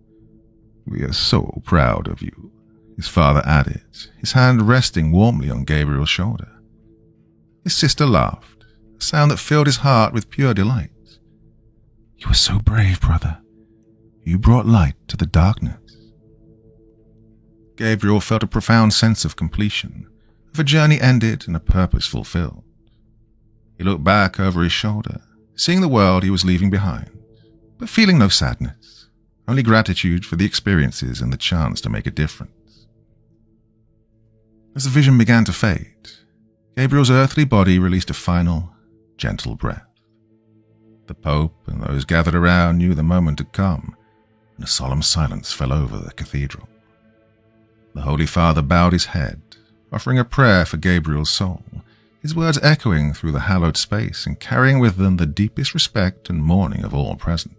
"We are so proud of you," his father added, his hand resting warmly on Gabriel's shoulder. His sister laughed, a sound that filled his heart with pure delight. "You were so brave, brother. You brought light to the darkness." Gabriel felt a profound sense of completion, of a journey ended and a purpose fulfilled. He looked back over his shoulder, seeing the world he was leaving behind, but feeling no sadness, only gratitude for the experiences and the chance to make a difference. As the vision began to fade, Gabriel's earthly body released a final, gentle breath. The Pope and those gathered around knew the moment had come, and a solemn silence fell over the cathedral. The Holy Father bowed his head, offering a prayer for Gabriel's soul, his words echoing through the hallowed space and carrying with them the deepest respect and mourning of all present.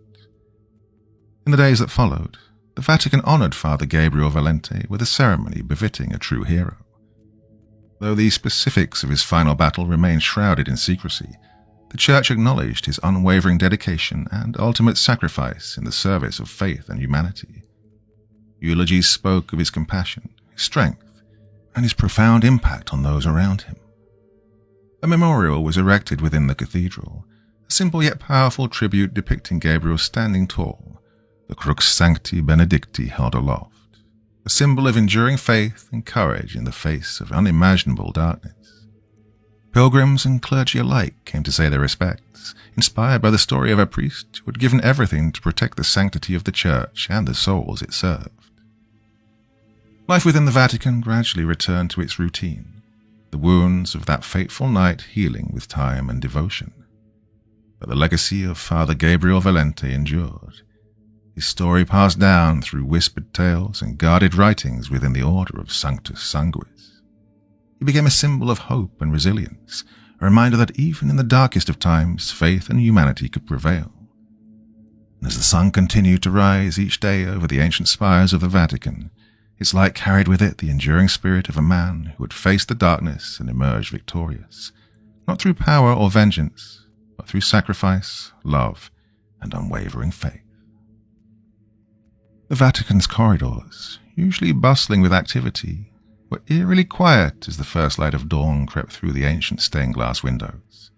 In the days that followed, the Vatican honored Father Gabriel Valente with a ceremony befitting a true hero. Though the specifics of his final battle remained shrouded in secrecy, the Church acknowledged his unwavering dedication and ultimate sacrifice in the service of faith and humanity. Eulogies spoke of his compassion, his strength, and his profound impact on those around him. A memorial was erected within the cathedral, a simple yet powerful tribute depicting Gabriel standing tall, the Crux Sancti Benedicti held aloft, a symbol of enduring faith and courage in the face of unimaginable darkness. Pilgrims and clergy alike came to say their respects, inspired by the story of a priest who had given everything to protect the sanctity of the Church and the souls it served. Life within the Vatican gradually returned to its routine, the wounds of that fateful night healing with time and devotion. But the legacy of Father Gabriel Valente endured, his story passed down through whispered tales and guarded writings within the order of Sanctus Sanguis. He became a symbol of hope and resilience, a reminder that even in the darkest of times, faith and humanity could prevail. And as the sun continued to rise each day over the ancient spires of the Vatican, its light carried with it the enduring spirit of a man who had faced the darkness and emerged victorious, not through power or vengeance, but through sacrifice, love, and unwavering faith. The Vatican's corridors, usually bustling with activity, were eerily quiet as the first light of dawn crept through the ancient stained-glass windows.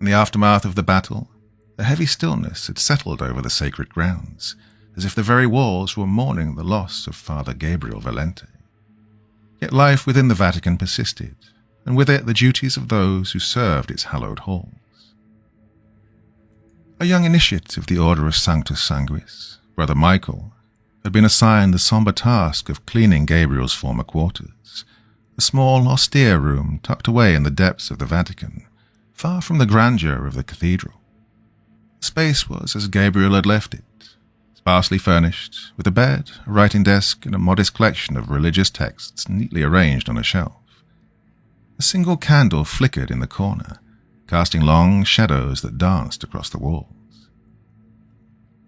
In the aftermath of the battle, a heavy stillness had settled over the sacred grounds, as if the very walls were mourning the loss of Father Gabriel Valente. Yet life within the Vatican persisted, and with it the duties of those who served its hallowed halls. A young initiate of the Order of Sanctus Sanguis, Brother Michael, had been assigned the somber task of cleaning Gabriel's former quarters, a small, austere room tucked away in the depths of the Vatican, far from the grandeur of the cathedral. The space was as Gabriel had left it, sparsely furnished, with a bed, a writing desk, and a modest collection of religious texts neatly arranged on a shelf. A single candle flickered in the corner, casting long shadows that danced across the walls.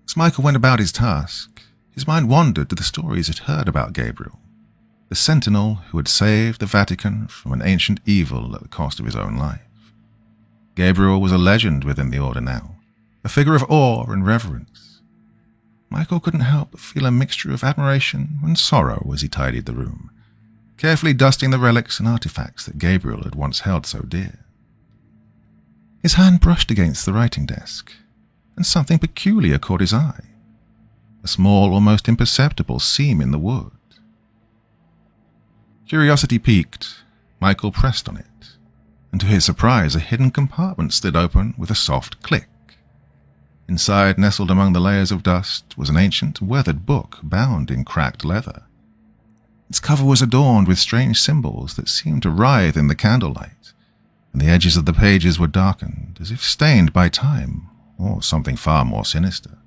As Michael went about his task, his mind wandered to the stories he'd heard about Gabriel, the sentinel who had saved the Vatican from an ancient evil at the cost of his own life. Gabriel was a legend within the order now, a figure of awe and reverence. Michael couldn't help but feel a mixture of admiration and sorrow as he tidied the room, carefully dusting the relics and artifacts that Gabriel had once held so dear. His hand brushed against the writing desk, and something peculiar caught his eye. A small, almost imperceptible seam in the wood. Curiosity piqued, Michael pressed on it, and to his surprise a hidden compartment slid open with a soft click. Inside, nestled among the layers of dust, was an ancient, weathered book bound in cracked leather. Its cover was adorned with strange symbols that seemed to writhe in the candlelight, and the edges of the pages were darkened, as if stained by time, or something far more sinister.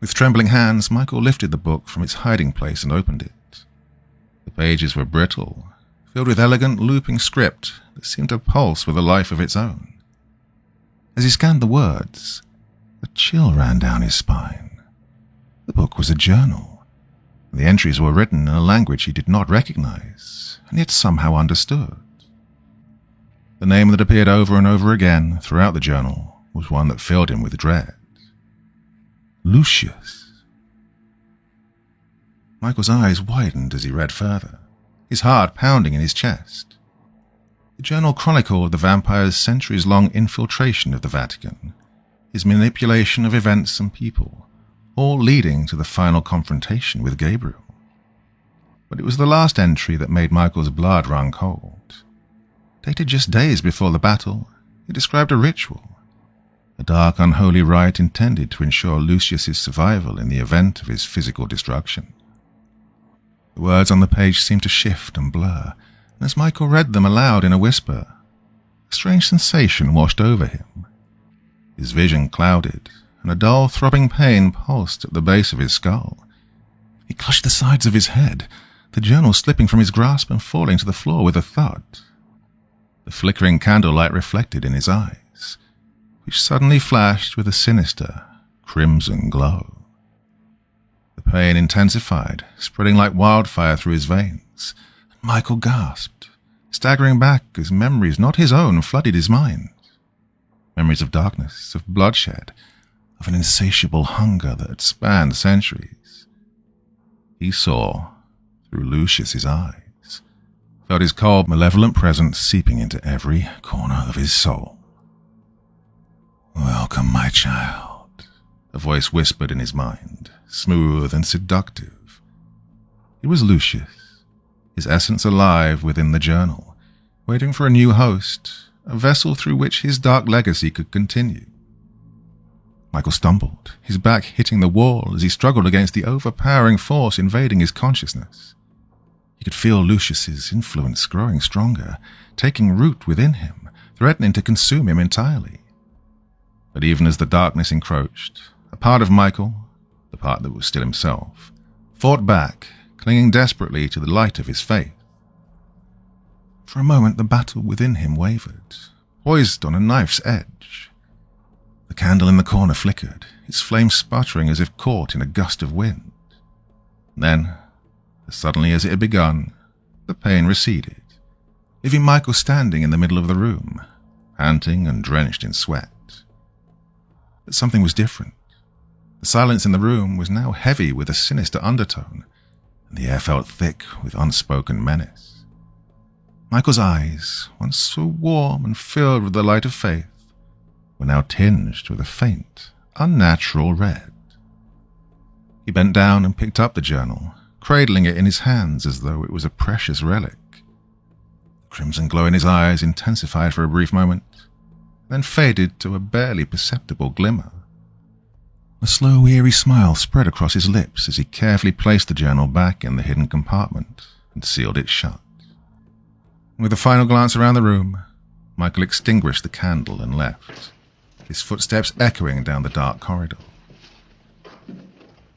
With trembling hands, Michael lifted the book from its hiding place and opened it. The pages were brittle, filled with elegant, looping script that seemed to pulse with a life of its own. As he scanned the words, a chill ran down his spine. The book was a journal. The entries were written in a language he did not recognize, and yet somehow understood. The name that appeared over and over again throughout the journal was one that filled him with dread. Lucius. Michael's eyes widened as he read further, his heart pounding in his chest. The journal chronicled the vampire's centuries-long infiltration of the Vatican, his manipulation of events and people, all leading to the final confrontation with Gabriel. But it was the last entry that made Michael's blood run cold. Dated just days before the battle, it described a ritual, a dark, unholy rite intended to ensure Lucius's survival in the event of his physical destruction. The words on the page seemed to shift and blur, and as Michael read them aloud in a whisper, a strange sensation washed over him. His vision clouded, and a dull throbbing pain pulsed at the base of his skull. He clutched the sides of his head, the journal slipping from his grasp and falling to the floor with a thud. The flickering candlelight reflected in his eyes, which suddenly flashed with a sinister, crimson glow. The pain intensified, spreading like wildfire through his veins, and Michael gasped, staggering back as memories not his own flooded his mind. Memories of darkness, of bloodshed, of an insatiable hunger that had spanned centuries. He saw through Lucius's eyes, felt his cold, malevolent presence seeping into every corner of his soul. "Welcome, my child," a voice whispered in his mind, smooth and seductive. It was Lucius, his essence alive within the journal, waiting for a new host, a vessel through which his dark legacy could continue. Michael stumbled, his back hitting the wall as he struggled against the overpowering force invading his consciousness. He could feel Lucius's influence growing stronger, taking root within him, threatening to consume him entirely. But even as the darkness encroached, a part of Michael, the part that was still himself, fought back, clinging desperately to the light of his faith. For a moment the battle within him wavered, poised on a knife's edge. The candle in the corner flickered, its flame sputtering as if caught in a gust of wind. Then, as suddenly as it had begun, the pain receded, leaving Michael standing in the middle of the room, panting and drenched in sweat. But something was different. The silence in the room was now heavy with a sinister undertone, and the air felt thick with unspoken menace. Michael's eyes, once so warm and filled with the light of faith, were now tinged with a faint, unnatural red. He bent down and picked up the journal, cradling it in his hands as though it was a precious relic. The crimson glow in his eyes intensified for a brief moment, then faded to a barely perceptible glimmer. A slow, eerie smile spread across his lips as he carefully placed the journal back in the hidden compartment and sealed it shut. With a final glance around the room, Michael extinguished the candle and left, his footsteps echoing down the dark corridor.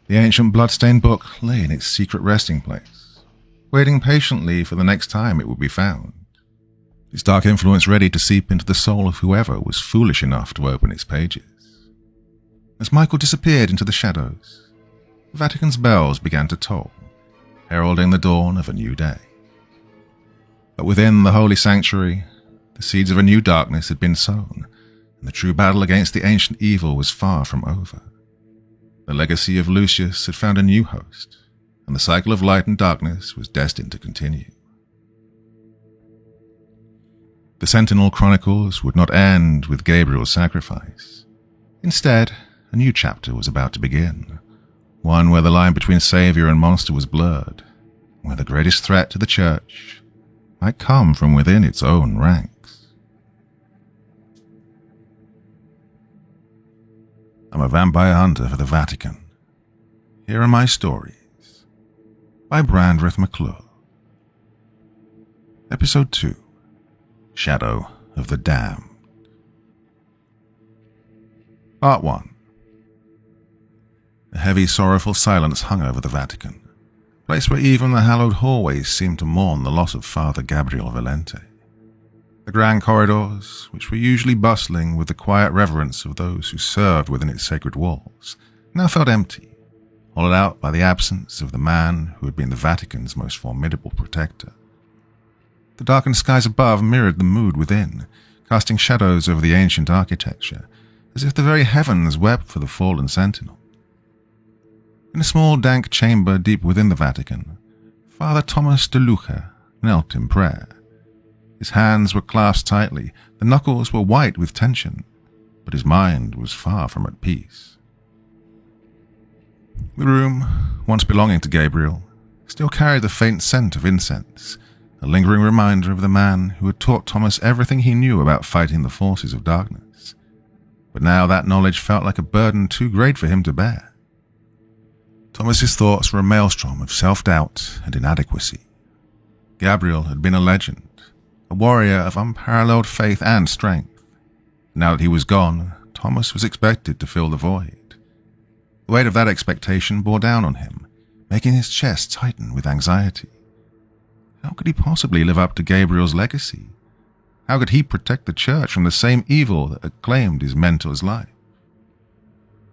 The ancient blood-stained book lay in its secret resting place, waiting patiently for the next time it would be found, its dark influence ready to seep into the soul of whoever was foolish enough to open its pages. As Michael disappeared into the shadows, the Vatican's bells began to toll, heralding the dawn of a new day. But within the holy sanctuary, the seeds of a new darkness had been sown, and the true battle against the ancient evil was far from over. The legacy of Lucius had found a new host, and the cycle of light and darkness was destined to continue. The Sentinel Chronicles would not end with Gabriel's sacrifice. Instead, a new chapter was about to begin, one where the line between savior and monster was blurred, where the greatest threat to the Church might come from within its own ranks. I'm a vampire hunter for the Vatican. Here are my stories. By Brandreth McClure. Episode 2. Shadow of the Damned. Part 1. A heavy, sorrowful silence hung over the Vatican, a place where even the hallowed hallways seemed to mourn the loss of Father Gabriel Valente. The grand corridors, which were usually bustling with the quiet reverence of those who served within its sacred walls, now felt empty, hollowed out by the absence of the man who had been the Vatican's most formidable protector. The darkened skies above mirrored the mood within, casting shadows over the ancient architecture, as if the very heavens wept for the fallen sentinel. In a small, dank chamber deep within the Vatican, Father Thomas de Luca knelt in prayer. His hands were clasped tightly, the knuckles were white with tension, but his mind was far from at peace. The room, once belonging to Gabriel, still carried the faint scent of incense, a lingering reminder of the man who had taught Thomas everything he knew about fighting the forces of darkness. But now that knowledge felt like a burden too great for him to bear. Thomas's thoughts were a maelstrom of self-doubt and inadequacy. Gabriel had been a legend, a warrior of unparalleled faith and strength. Now that he was gone, Thomas was expected to fill the void. The weight of that expectation bore down on him, making his chest tighten with anxiety. How could he possibly live up to Gabriel's legacy? How could he protect the church from the same evil that had claimed his mentor's life?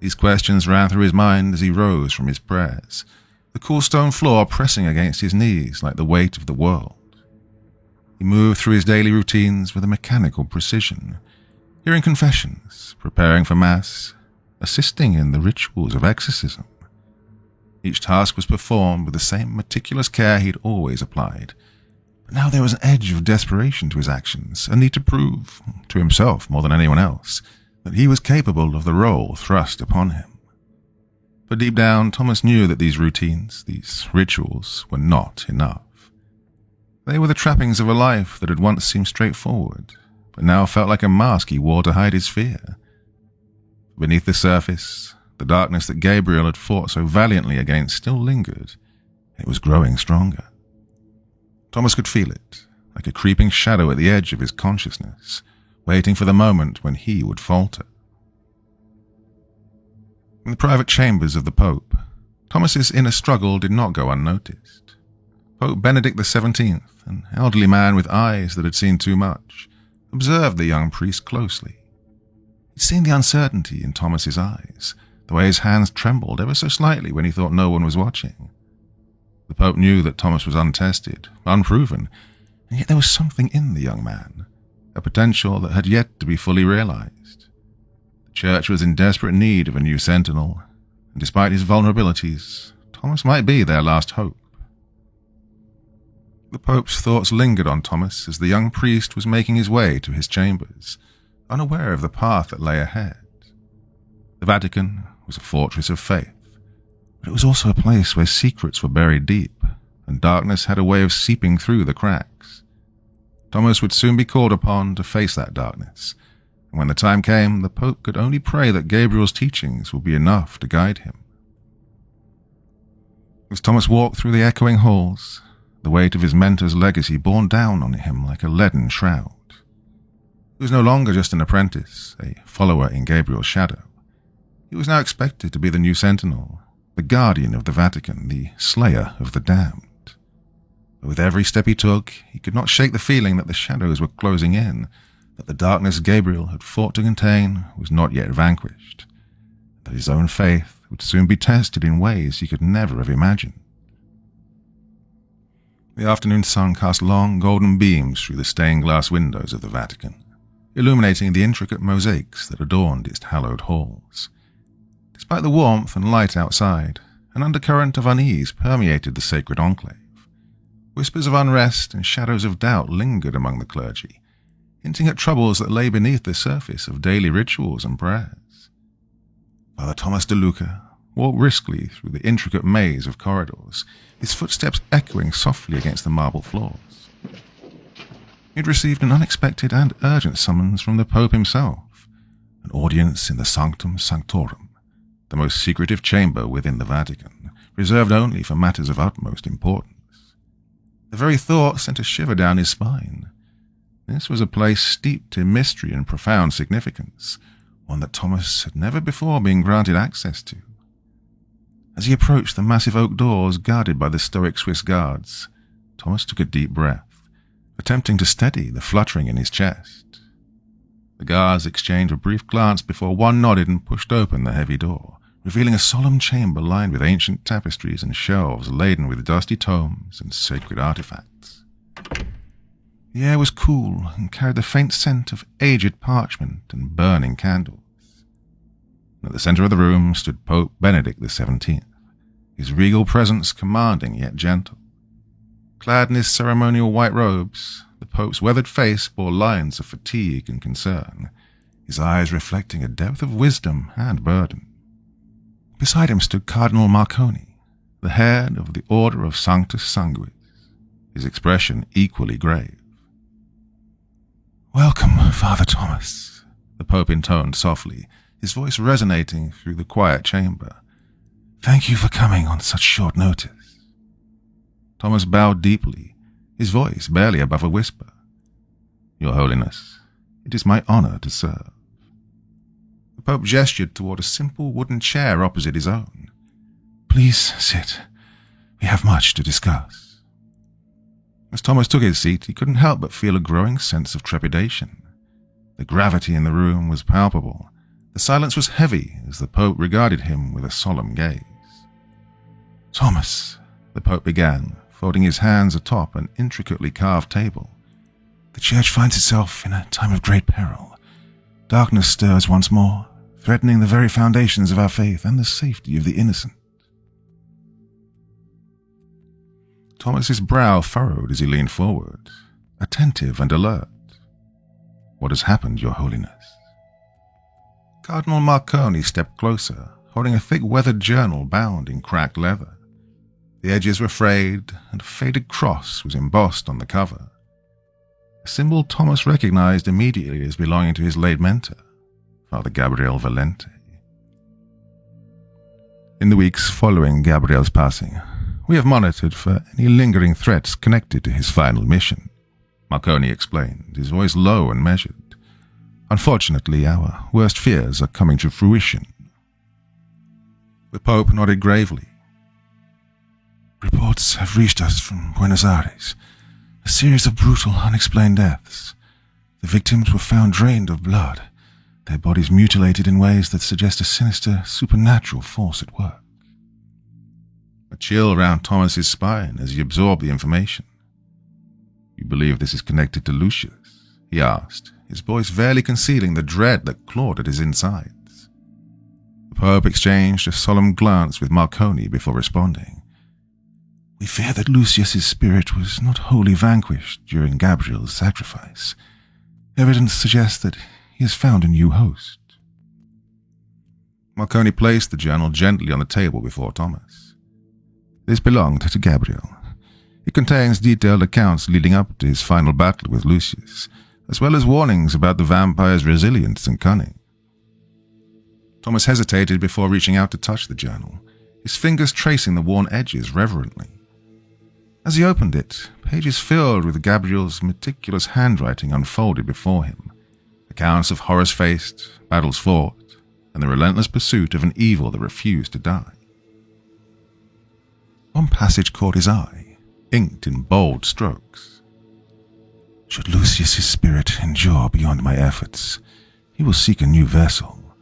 These questions ran through his mind as he rose from his prayers, the cool stone floor pressing against his knees like the weight of the world. He moved through his daily routines with a mechanical precision, hearing confessions, preparing for Mass, assisting in the rituals of exorcism. Each task was performed with the same meticulous care he'd always applied, but now there was an edge of desperation to his actions, a need to prove, to himself more than anyone else, that he was capable of the role thrust upon him. But deep down, Thomas knew that these routines, these rituals, were not enough. They were the trappings of a life that had once seemed straightforward, but now felt like a mask he wore to hide his fear. Beneath the surface, the darkness that Gabriel had fought so valiantly against still lingered. It was growing stronger. Thomas could feel it, like a creeping shadow at the edge of his consciousness, waiting for the moment when he would falter. In the private chambers of the Pope, Thomas's inner struggle did not go unnoticed. Pope Benedict XVII, an elderly man with eyes that had seen too much, observed the young priest closely. He'd seen the uncertainty in Thomas's eyes, the way his hands trembled ever so slightly when he thought no one was watching. The Pope knew that Thomas was untested, unproven, and yet there was something in the young man, a potential that had yet to be fully realized. The Church was in desperate need of a new sentinel, and despite his vulnerabilities, Thomas might be their last hope. The Pope's thoughts lingered on Thomas as the young priest was making his way to his chambers, unaware of the path that lay ahead. The Vatican was a fortress of faith, but it was also a place where secrets were buried deep, and darkness had a way of seeping through the cracks. Thomas would soon be called upon to face that darkness, and when the time came, the Pope could only pray that Gabriel's teachings would be enough to guide him. As Thomas walked through the echoing halls, the weight of his mentor's legacy bore down on him like a leaden shroud. He was no longer just an apprentice, a follower in Gabriel's shadow. He was now expected to be the new sentinel, the guardian of the Vatican, the slayer of the damned. But with every step he took, he could not shake the feeling that the shadows were closing in, that the darkness Gabriel had fought to contain was not yet vanquished, that his own faith would soon be tested in ways he could never have imagined. The afternoon sun cast long golden beams through the stained glass windows of the Vatican, illuminating the intricate mosaics that adorned its hallowed halls. Despite the warmth and light outside, an undercurrent of unease permeated the sacred enclave. Whispers of unrest and shadows of doubt lingered among the clergy, hinting at troubles that lay beneath the surface of daily rituals and prayers. Father Thomas de Luca walked briskly through the intricate maze of corridors, his footsteps echoing softly against the marble floors. He had received an unexpected and urgent summons from the Pope himself, an audience in the Sanctum Sanctorum, the most secretive chamber within the Vatican, reserved only for matters of utmost importance. The very thought sent a shiver down his spine. This was a place steeped in mystery and profound significance, one that Thomas had never before been granted access to. As he approached the massive oak doors guarded by the stoic Swiss guards, Thomas took a deep breath, attempting to steady the fluttering in his chest. The guards exchanged a brief glance before one nodded and pushed open the heavy door, revealing a solemn chamber lined with ancient tapestries and shelves laden with dusty tomes and sacred artifacts. The air was cool and carried the faint scent of aged parchment and burning candles. At the center of the room stood Pope Benedict XVII, his regal presence commanding yet gentle. Clad in his ceremonial white robes, the Pope's weathered face bore lines of fatigue and concern, his eyes reflecting a depth of wisdom and burden. Beside him stood Cardinal Marconi, the head of the Order of Sanctus Sanguis, his expression equally grave. "Welcome, Father Thomas," the Pope intoned softly, his voice resonating through the quiet chamber. "Thank you for coming on such short notice." Thomas bowed deeply, his voice barely above a whisper. "Your Holiness, it is my honor to serve." The Pope gestured toward a simple wooden chair opposite his own. "Please sit. We have much to discuss." As Thomas took his seat, he couldn't help but feel a growing sense of trepidation. The gravity in the room was palpable. The silence was heavy as the Pope regarded him with a solemn gaze. "Thomas," the Pope began, folding his hands atop an intricately carved table, "the Church finds itself in a time of great peril. Darkness stirs once more, threatening the very foundations of our faith and the safety of the innocent." Thomas's brow furrowed as he leaned forward, attentive and alert. "What has happened, Your Holiness?" Cardinal Marconi stepped closer, holding a thick weathered journal bound in cracked leather. The edges were frayed, and a faded cross was embossed on the cover, a symbol Thomas recognized immediately as belonging to his late mentor, Father Gabriel Valente. In the weeks following Gabriel's passing, we have monitored for any lingering threats connected to his final mission, Marconi explained, his voice low and measured. "Unfortunately, our worst fears are coming to fruition." The Pope nodded gravely. "Reports have reached us from Buenos Aires. A series of brutal, unexplained deaths. The victims were found drained of blood, their bodies mutilated in ways that suggest a sinister, supernatural force at work." A chill ran Thomas's spine as he absorbed the information. "You believe this is connected to Lucius?" he asked, his voice barely concealing the dread that clawed at his insides. The Pope exchanged a solemn glance with Marconi before responding. "We fear that Lucius's spirit was not wholly vanquished during Gabriel's sacrifice. Evidence suggests that he has found a new host." Marconi placed the journal gently on the table before Thomas. "This belonged to Gabriel. It contains detailed accounts leading up to his final battle with Lucius, as well as warnings about the vampire's resilience and cunning." Thomas hesitated before reaching out to touch the journal, his fingers tracing the worn edges reverently. As he opened it, pages filled with Gabriel's meticulous handwriting unfolded before him, accounts of horrors faced, battles fought, and the relentless pursuit of an evil that refused to die. One passage caught his eye, inked in bold strokes. "Should Lucius's spirit endure beyond my efforts, he will seek a new vessel,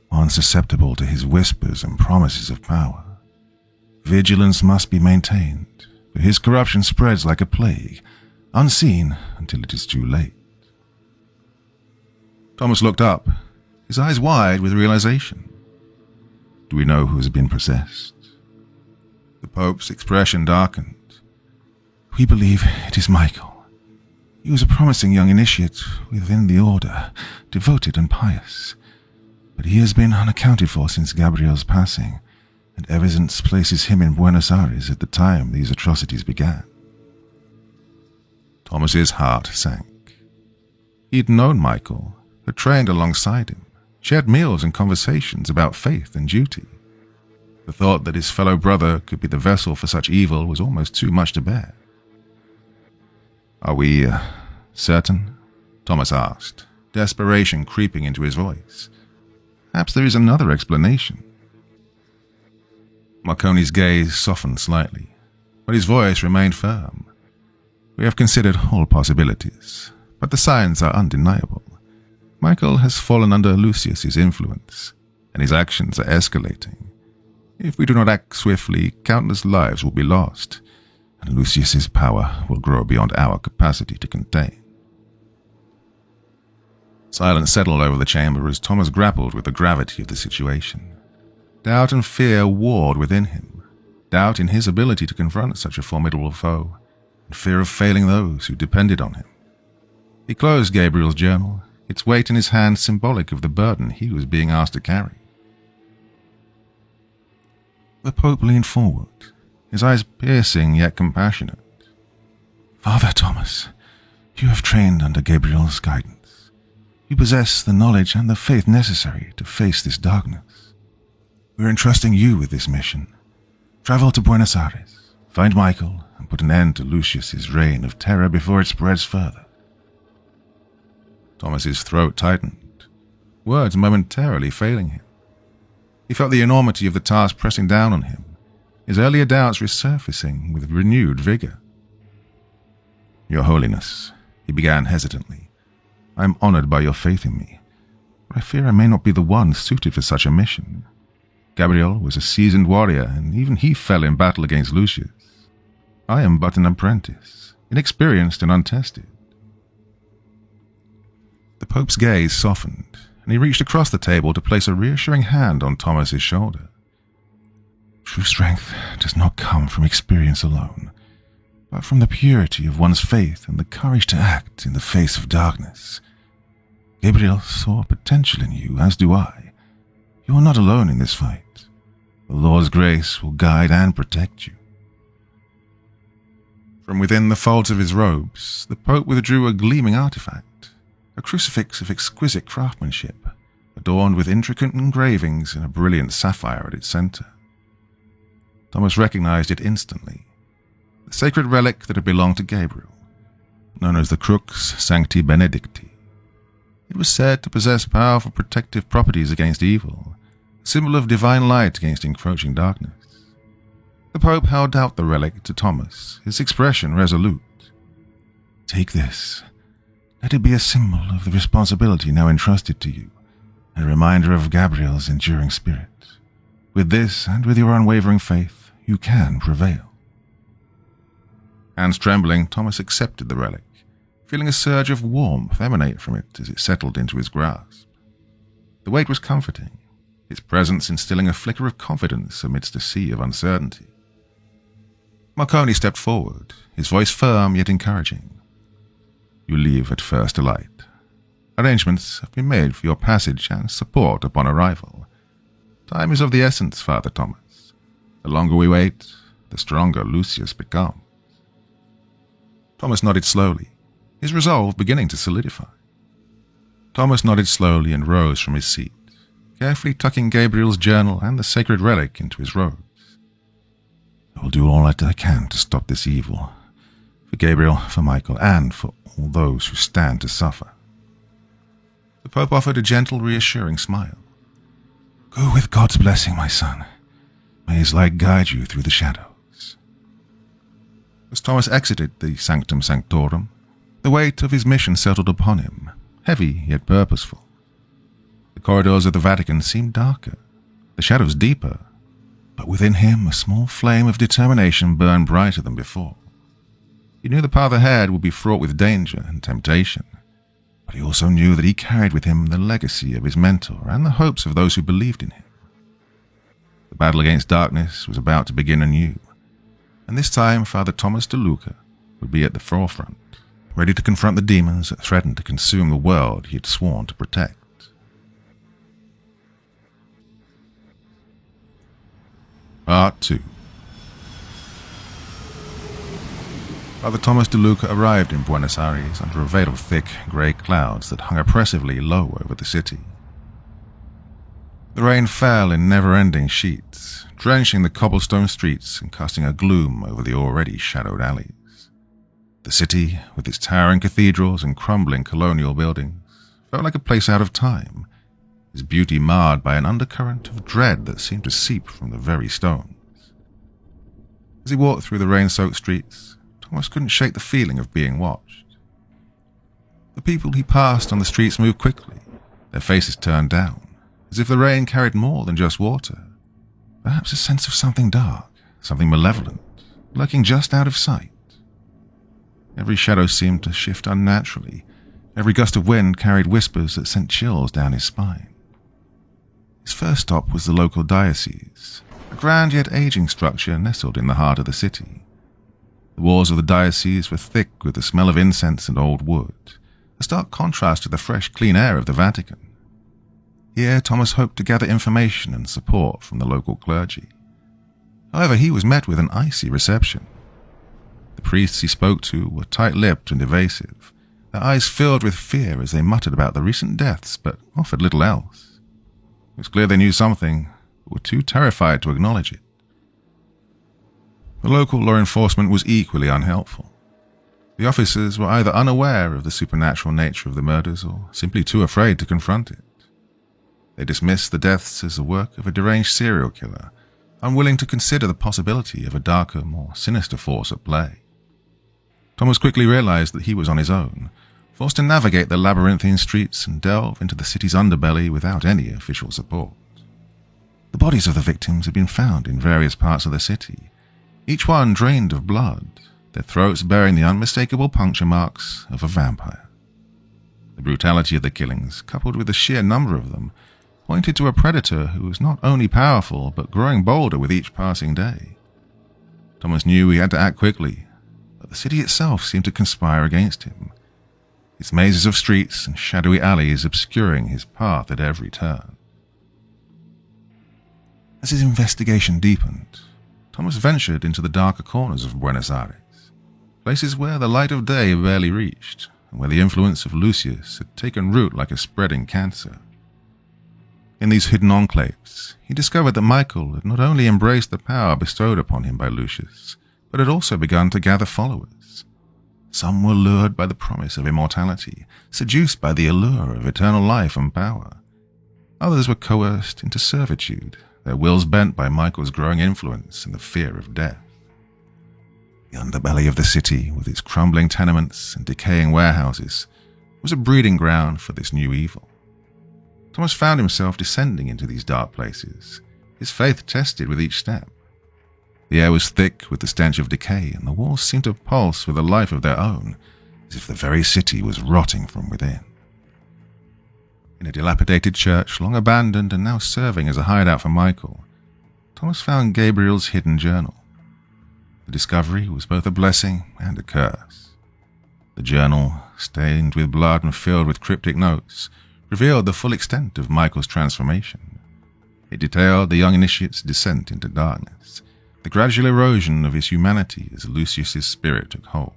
one susceptible to his whispers and promises of power. Vigilance must be maintained, for his corruption spreads like a plague, unseen until it is too late." Thomas looked up, his eyes wide with realization. "Do we know who has been possessed?" The Pope's expression darkened. "We believe it is Michael. He was a promising young initiate within the order, devoted and pious. But he has been unaccounted for since Gabriel's passing, and evidence places him in Buenos Aires at the time these atrocities began." Thomas's heart sank. He'd known Michael, had trained alongside him, shared meals and conversations about faith and duty. The thought that his fellow brother could be the vessel for such evil was almost too much to bear. "Are we certain?" Thomas asked, desperation creeping into his voice. "Perhaps there is another explanation." Marconi's gaze softened slightly, but his voice remained firm. "We have considered all possibilities, but the signs are undeniable. Michael has fallen under Lucius's influence, and his actions are escalating. If we do not act swiftly, countless lives will be lost, and Lucius's power will grow beyond our capacity to contain." Silence settled over the chamber as Thomas grappled with the gravity of the situation. Doubt and fear warred within him, doubt in his ability to confront such a formidable foe, and fear of failing those who depended on him. He closed Gabriel's journal, its weight in his hand symbolic of the burden he was being asked to carry. The Pope leaned forward, his eyes piercing yet compassionate. "Father Thomas, you have trained under Gabriel's guidance. You possess the knowledge and the faith necessary to face this darkness. We're entrusting you with this mission. Travel to Buenos Aires, find Michael, and put an end to Lucius's reign of terror before it spreads further." Thomas's throat tightened. words momentarily failing him. He felt the enormity of the task pressing down on him, his earlier doubts resurfacing with renewed vigor. "Your Holiness," he began hesitantly, "I am honored by your faith in me, but I fear I may not be the one suited for such a mission. Gabriel was a seasoned warrior, and even he fell in battle against Lucius. I am but an apprentice, inexperienced and untested." The Pope's gaze softened, and he reached across the table to place a reassuring hand on Thomas's shoulder. "True strength does not come from experience alone, but from the purity of one's faith and the courage to act in the face of darkness. Gabriel saw potential in you, as do I. You are not alone in this fight. The Lord's grace will guide and protect you." From within the folds of his robes, the Pope withdrew a gleaming artifact, a crucifix of exquisite craftsmanship, adorned with intricate engravings and a brilliant sapphire at its center. Thomas recognized it instantly. The sacred relic that had belonged to Gabriel, known as the Crux Sancti Benedicti. It was said to possess powerful protective properties against evil, a symbol of divine light against encroaching darkness. The Pope held out the relic to Thomas, his expression resolute. "Take this. Let it be a symbol of the responsibility now entrusted to you, and a reminder of Gabriel's enduring spirit. With this, and with your unwavering faith, you can prevail." Hands trembling, Thomas accepted the relic, feeling a surge of warmth emanate from it as it settled into his grasp. The weight was comforting, its presence instilling a flicker of confidence amidst a sea of uncertainty. Marconi stepped forward, his voice firm yet encouraging. "You leave at first light. Arrangements have been made for your passage and support upon arrival. Time is of the essence, Father Thomas. The longer we wait, the stronger Lucius becomes." Thomas nodded slowly, his resolve beginning to solidify. Thomas nodded slowly and rose from his seat, carefully tucking Gabriel's journal and the sacred relic into his robes. "I will do all that I can to stop this evil, for Gabriel, for Michael, and for all those who stand to suffer." The Pope offered a gentle, reassuring smile. "Go with God's blessing, my son. May his light guide you through the shadows." As Thomas exited the Sanctum Sanctorum, the weight of his mission settled upon him, heavy yet purposeful. The corridors of the Vatican seemed darker, the shadows deeper, but within him a small flame of determination burned brighter than before. He knew the path ahead would be fraught with danger and temptation, but he also knew that he carried with him the legacy of his mentor and the hopes of those who believed in him. The battle against darkness was about to begin anew, and this time Father Thomas de Luca would be at the forefront, ready to confront the demons that threatened to consume the world he had sworn to protect. Part 2. Father Thomas de Luca arrived in Buenos Aires under a veil of thick, grey clouds that hung oppressively low over the city. The rain fell in never-ending sheets, drenching the cobblestone streets and casting a gloom over the already shadowed alleys. The city, with its towering cathedrals and crumbling colonial buildings, felt like a place out of time, its beauty marred by an undercurrent of dread that seemed to seep from the very stones. As he walked through the rain-soaked streets, Thomas couldn't shake the feeling of being watched. The people he passed on the streets moved quickly, their faces turned down, as if the rain carried more than just water, perhaps a sense of something dark, something malevolent, lurking just out of sight. Every shadow seemed to shift unnaturally, every gust of wind carried whispers that sent chills down his spine. His first stop was the local diocese, a grand yet aging structure nestled in the heart of the city. The walls of the diocese were thick with the smell of incense and old wood, a stark contrast to the fresh, clean air of the Vatican. Here, Thomas hoped to gather information and support from the local clergy. However, he was met with an icy reception. The priests he spoke to were tight-lipped and evasive, their eyes filled with fear as they muttered about the recent deaths, but offered little else. It was clear they knew something, but were too terrified to acknowledge it. The local law enforcement was equally unhelpful. The officers were either unaware of the supernatural nature of the murders or simply too afraid to confront it. They dismissed the deaths as the work of a deranged serial killer, unwilling to consider the possibility of a darker, more sinister force at play. Thomas quickly realized that he was on his own, forced to navigate the labyrinthine streets and delve into the city's underbelly without any official support. The bodies of the victims had been found in various parts of the city, each one drained of blood, their throats bearing the unmistakable puncture marks of a vampire. The brutality of the killings, coupled with the sheer number of them, pointed to a predator who was not only powerful but growing bolder with each passing day. Thomas knew he had to act quickly, but the city itself seemed to conspire against him, its mazes of streets and shadowy alleys obscuring his path at every turn. As his investigation deepened, Thomas ventured into the darker corners of Buenos Aires, places where the light of day barely reached, and where the influence of Lucius had taken root like a spreading cancer. In these hidden enclaves, he discovered that Michael had not only embraced the power bestowed upon him by Lucius, but had also begun to gather followers. Some were lured by the promise of immortality, seduced by the allure of eternal life and power. Others were coerced into servitude, their wills bent by Michael's growing influence and the fear of death. The underbelly of the city, with its crumbling tenements and decaying warehouses, was a breeding ground for this new evil. Thomas found himself descending into these dark places, his faith tested with each step. The air was thick with the stench of decay, and the walls seemed to pulse with a life of their own, as if the very city was rotting from within. In a dilapidated church, long abandoned and now serving as a hideout for Michael, Thomas found Gabriel's hidden journal. The discovery was both a blessing and a curse. The journal, stained with blood and filled with cryptic notes, revealed the full extent of Michael's transformation. It detailed the young initiate's descent into darkness, the gradual erosion of his humanity as Lucius's spirit took hold.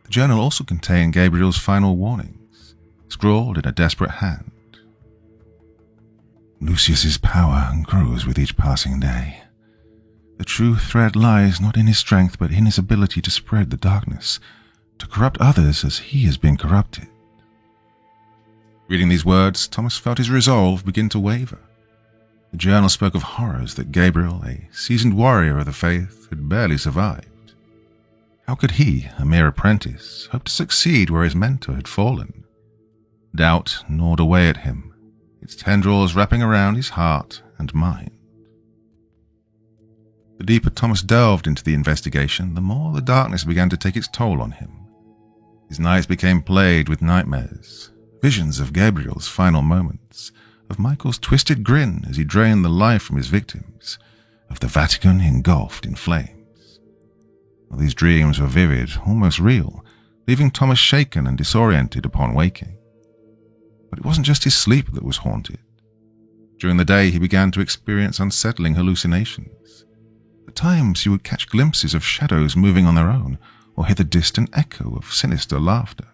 The journal also contained Gabriel's final warnings, scrawled in a desperate hand. Lucius's power grows with each passing day. The true threat lies not in his strength but in his ability to spread the darkness, to corrupt others as he has been corrupted. Reading these words, Thomas felt his resolve begin to waver. The journal spoke of horrors that Gabriel, a seasoned warrior of the faith, had barely survived. How could he, a mere apprentice, hope to succeed where his mentor had fallen? Doubt gnawed away at him, its tendrils wrapping around his heart and mind. The deeper Thomas delved into the investigation, the more the darkness began to take its toll on him. His nights became plagued with nightmares, visions of Gabriel's final moments, of Michael's twisted grin as he drained the life from his victims, of the Vatican engulfed in flames. All these dreams were vivid, almost real, leaving Thomas shaken and disoriented upon waking. But it wasn't just his sleep that was haunted. During the day he began to experience unsettling hallucinations. At times he would catch glimpses of shadows moving on their own, or hear the distant echo of sinister laughter.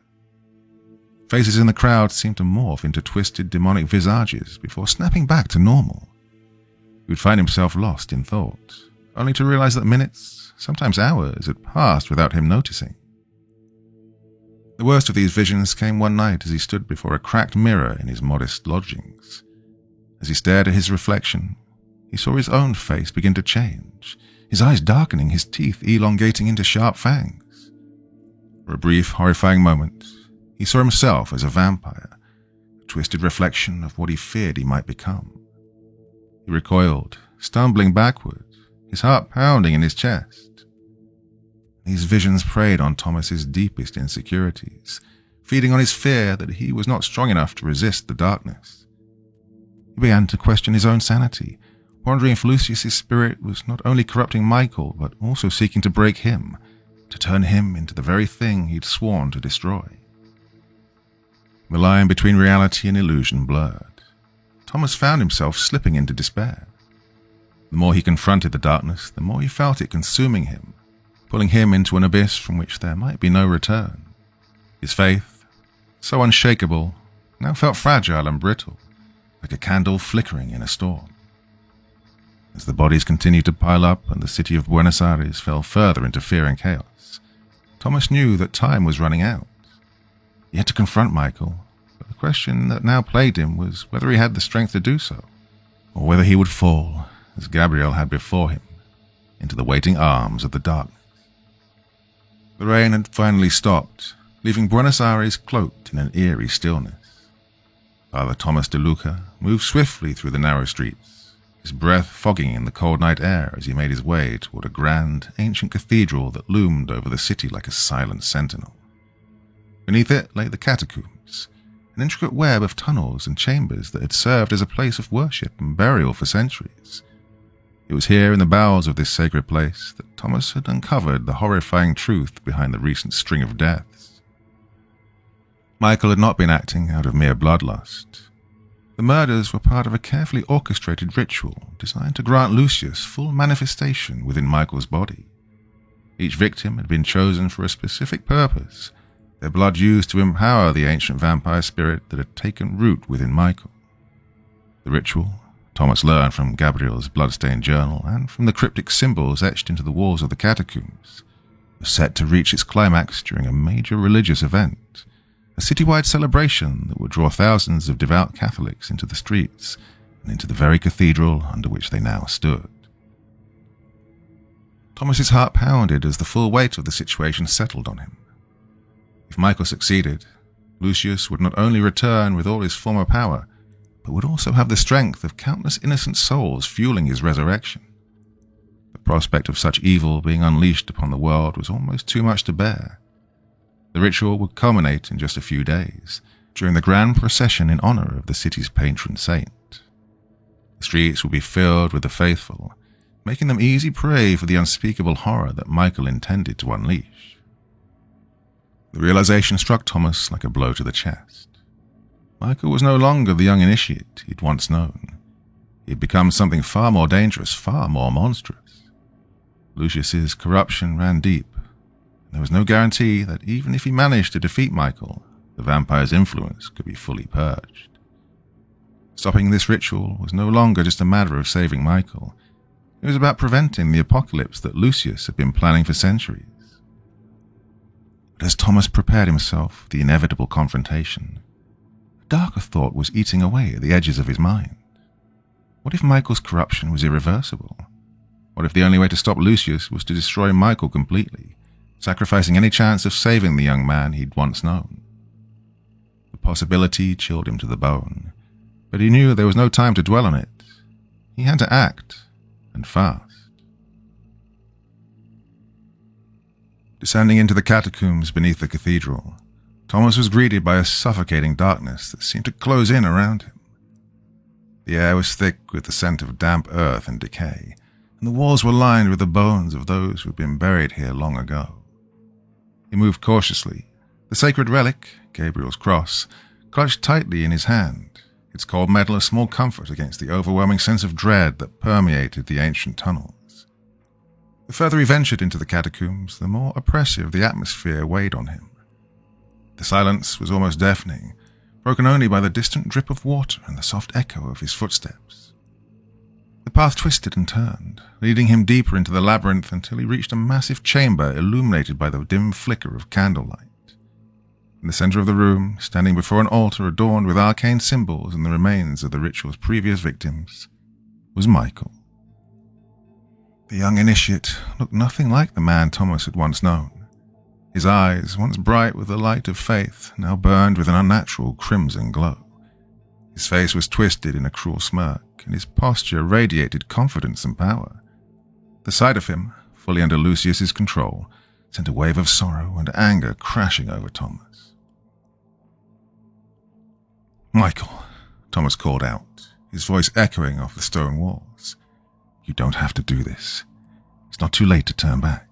Faces in the crowd seemed to morph into twisted demonic visages before snapping back to normal. He would find himself lost in thought, only to realize that minutes, sometimes hours, had passed without him noticing. The worst of these visions came one night as he stood before a cracked mirror in his modest lodgings. As he stared at his reflection, he saw his own face begin to change, his eyes darkening, his teeth elongating into sharp fangs. For a brief, horrifying moment, he saw himself as a vampire, a twisted reflection of what he feared he might become. He recoiled, stumbling backward, his heart pounding in his chest. These visions preyed on Thomas's deepest insecurities, feeding on his fear that he was not strong enough to resist the darkness. He began to question his own sanity, wondering if Lucius's spirit was not only corrupting Michael, but also seeking to break him, to turn him into the very thing he'd sworn to destroy. The line between reality and illusion blurred. Thomas found himself slipping into despair. The more he confronted the darkness, the more he felt it consuming him, pulling him into an abyss from which there might be no return. His faith, so unshakable, now felt fragile and brittle, like a candle flickering in a storm. As the bodies continued to pile up and the city of Buenos Aires fell further into fear and chaos, Thomas knew that time was running out. He had to confront Michael, but the question that now plagued him was whether he had the strength to do so, or whether he would fall, as Gabriel had before him, into the waiting arms of the darkness. The rain had finally stopped, leaving Buenos Aires cloaked in an eerie stillness. Father Thomas de Luca moved swiftly through the narrow streets, his breath fogging in the cold night air as he made his way toward a grand, ancient cathedral that loomed over the city like a silent sentinel. Beneath it lay the catacombs, an intricate web of tunnels and chambers that had served as a place of worship and burial for centuries. It was here in the bowels of this sacred place that Thomas had uncovered the horrifying truth behind the recent string of deaths. Michael had not been acting out of mere bloodlust. The murders were part of a carefully orchestrated ritual designed to grant Lucius full manifestation within Michael's body. Each victim had been chosen for a specific purpose, their blood used to empower the ancient vampire spirit that had taken root within Michael. The ritual, Thomas learned from Gabriel's bloodstained journal and from the cryptic symbols etched into the walls of the catacombs, was set to reach its climax during a major religious event, a citywide celebration that would draw thousands of devout Catholics into the streets and into the very cathedral under which they now stood. Thomas's heart pounded as the full weight of the situation settled on him. If Michael succeeded, Lucius would not only return with all his former power, but would also have the strength of countless innocent souls fueling his resurrection. The prospect of such evil being unleashed upon the world was almost too much to bear. The ritual would culminate in just a few days, during the grand procession in honor of the city's patron saint. The streets would be filled with the faithful, making them easy prey for the unspeakable horror that Michael intended to unleash. The realization struck Thomas like a blow to the chest. Michael was no longer the young initiate he'd once known. He had become something far more dangerous, far more monstrous. Lucius's corruption ran deep, and there was no guarantee that even if he managed to defeat Michael, the vampire's influence could be fully purged. Stopping this ritual was no longer just a matter of saving Michael. It was about preventing the apocalypse that Lucius had been planning for centuries. But as Thomas prepared himself for the inevitable confrontation, a darker thought was eating away at the edges of his mind. What if Michael's corruption was irreversible? What if the only way to stop Lucius was to destroy Michael completely, sacrificing any chance of saving the young man he'd once known? The possibility chilled him to the bone, but he knew there was no time to dwell on it. He had to act, and fast. Descending into the catacombs beneath the cathedral, Thomas was greeted by a suffocating darkness that seemed to close in around him. The air was thick with the scent of damp earth and decay, and the walls were lined with the bones of those who had been buried here long ago. He moved cautiously, the sacred relic, Gabriel's cross, clutched tightly in his hand, its cold metal a small comfort against the overwhelming sense of dread that permeated the ancient tunnels. The further he ventured into the catacombs, the more oppressive the atmosphere weighed on him. The silence was almost deafening, broken only by the distant drip of water and the soft echo of his footsteps. The path twisted and turned, leading him deeper into the labyrinth until he reached a massive chamber illuminated by the dim flicker of candlelight. In the center of the room, standing before an altar adorned with arcane symbols and the remains of the ritual's previous victims, was Michael. The young initiate looked nothing like the man Thomas had once known. His eyes, once bright with the light of faith, now burned with an unnatural crimson glow. His face was twisted in a cruel smirk, and his posture radiated confidence and power. The sight of him, fully under Lucius's control, sent a wave of sorrow and anger crashing over Thomas. "Michael," Thomas called out, his voice echoing off the stone walls. "You don't have to do this. It's not too late to turn back."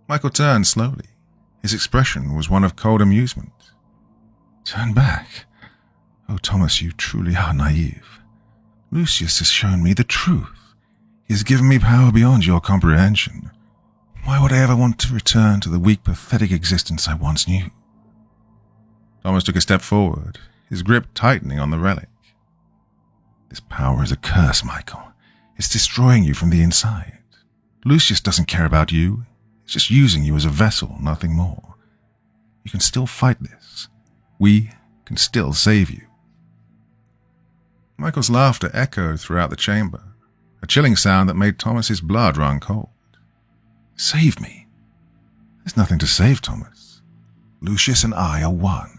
Michael turned slowly. His expression was one of cold amusement. "Turn back? Oh, Thomas, you truly are naive. Lucius has shown me the truth. He has given me power beyond your comprehension. Why would I ever want to return to the weak, pathetic existence I once knew?" Thomas took a step forward, his grip tightening on the relic. "This power is a curse, Michael. It's destroying you from the inside. Lucius doesn't care about you. He's just using you as a vessel, nothing more. You can still fight this. We can can still save you." Michael's laughter echoed throughout the chamber, a chilling sound that made Thomas's blood run cold. "Save me? There's nothing to save, Thomas. Lucius and I are one.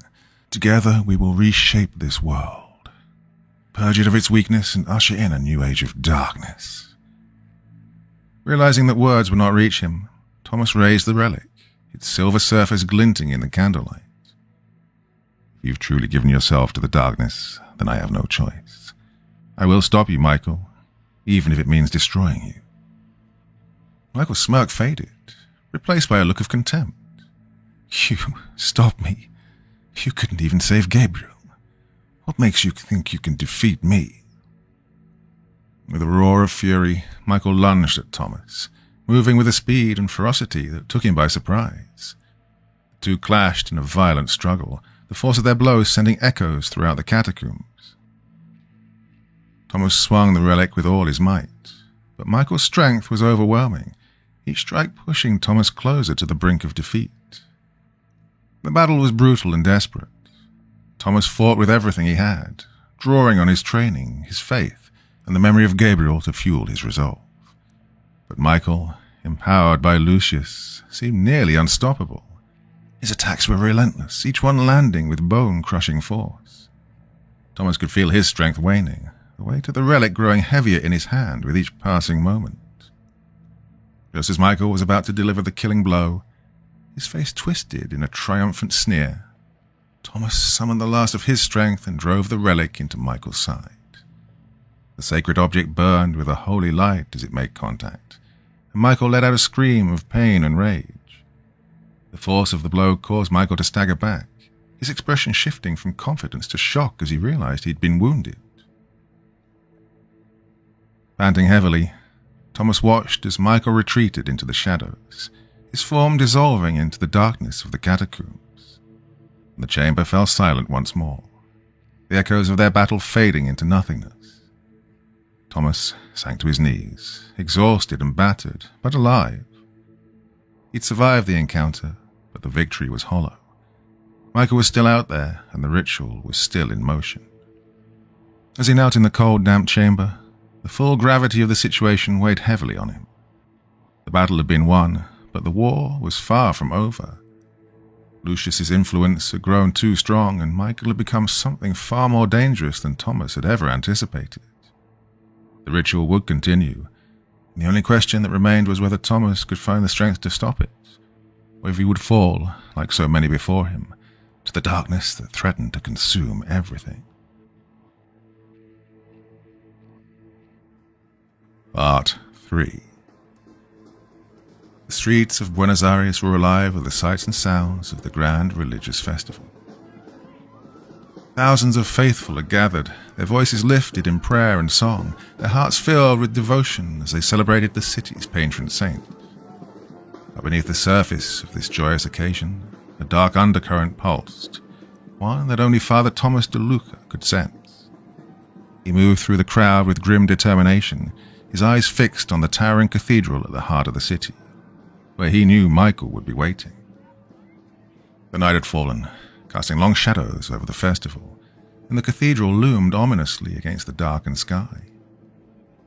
Together we will reshape this world, purge it of its weakness and usher in a new age of darkness." Realizing that words would not reach him, Thomas raised the relic, its silver surface glinting in the candlelight. "If you've truly given yourself to the darkness, then I have no choice. I will stop you, Michael, even if it means destroying you." Michael's smirk faded, replaced by a look of contempt. "You stop me? You couldn't even save Gabriel. What makes you think you can defeat me?" With a roar of fury, Michael lunged at Thomas, moving with a speed and ferocity that took him by surprise. The two clashed in a violent struggle, the force of their blows sending echoes throughout the catacombs. Thomas swung the relic with all his might, but Michael's strength was overwhelming, each strike pushing Thomas closer to the brink of defeat. The battle was brutal and desperate. Thomas fought with everything he had, drawing on his training, his faith, and the memory of Gabriel to fuel his resolve. But Michael, empowered by Lucius, seemed nearly unstoppable. His attacks were relentless, each one landing with bone-crushing force. Thomas could feel his strength waning, the weight of the relic growing heavier in his hand with each passing moment. Just as Michael was about to deliver the killing blow, his face twisted in a triumphant sneer. Thomas summoned the last of his strength and drove the relic into Michael's side. The sacred object burned with a holy light as it made contact, and Michael let out a scream of pain and rage. The force of the blow caused Michael to stagger back, his expression shifting from confidence to shock as he realized he'd been wounded. Panting heavily, Thomas watched as Michael retreated into the shadows, his form dissolving into the darkness of the catacombs. The chamber fell silent once more, the echoes of their battle fading into nothingness. Thomas sank to his knees, exhausted and battered, but alive. He'd survived the encounter, but the victory was hollow. Michael was still out there, and the ritual was still in motion. As he knelt in the cold, damp chamber, the full gravity of the situation weighed heavily on him. The battle had been won, but the war was far from over. Lucius's influence had grown too strong, and Michael had become something far more dangerous than Thomas had ever anticipated. The ritual would continue, and the only question that remained was whether Thomas could find the strength to stop it, or if he would fall, like so many before him, to the darkness that threatened to consume everything. Part 3. The streets of Buenos Aires were alive with the sights and sounds of the grand religious festival. Thousands of faithful had gathered, their voices lifted in prayer and song, their hearts filled with devotion as they celebrated the city's patron saint. But beneath the surface of this joyous occasion, a dark undercurrent pulsed, one that only Father Thomas de Luca could sense. He moved through the crowd with grim determination, his eyes fixed on the towering cathedral at the heart of the city, where he knew Michael would be waiting. The night had fallen, casting long shadows over the festival, and the cathedral loomed ominously against the darkened sky.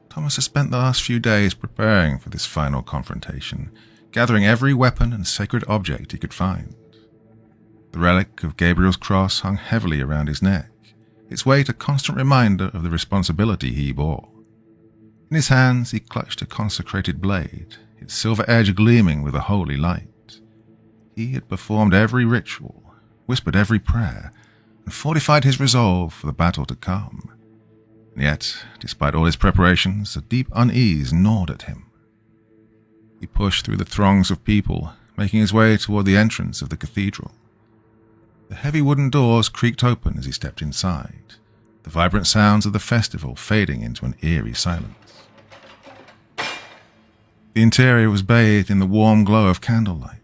Thomas had spent the last few days preparing for this final confrontation, gathering every weapon and sacred object he could find. The relic of Gabriel's cross hung heavily around his neck, its weight a constant reminder of the responsibility he bore. In his hands he clutched a consecrated blade, its silver edge gleaming with a holy light. He had performed every ritual, whispered every prayer, and fortified his resolve for the battle to come. And yet, despite all his preparations, a deep unease gnawed at him. He pushed through the throngs of people, making his way toward the entrance of the cathedral. The heavy wooden doors creaked open as he stepped inside, the vibrant sounds of the festival fading into an eerie silence. The interior was bathed in the warm glow of candlelight,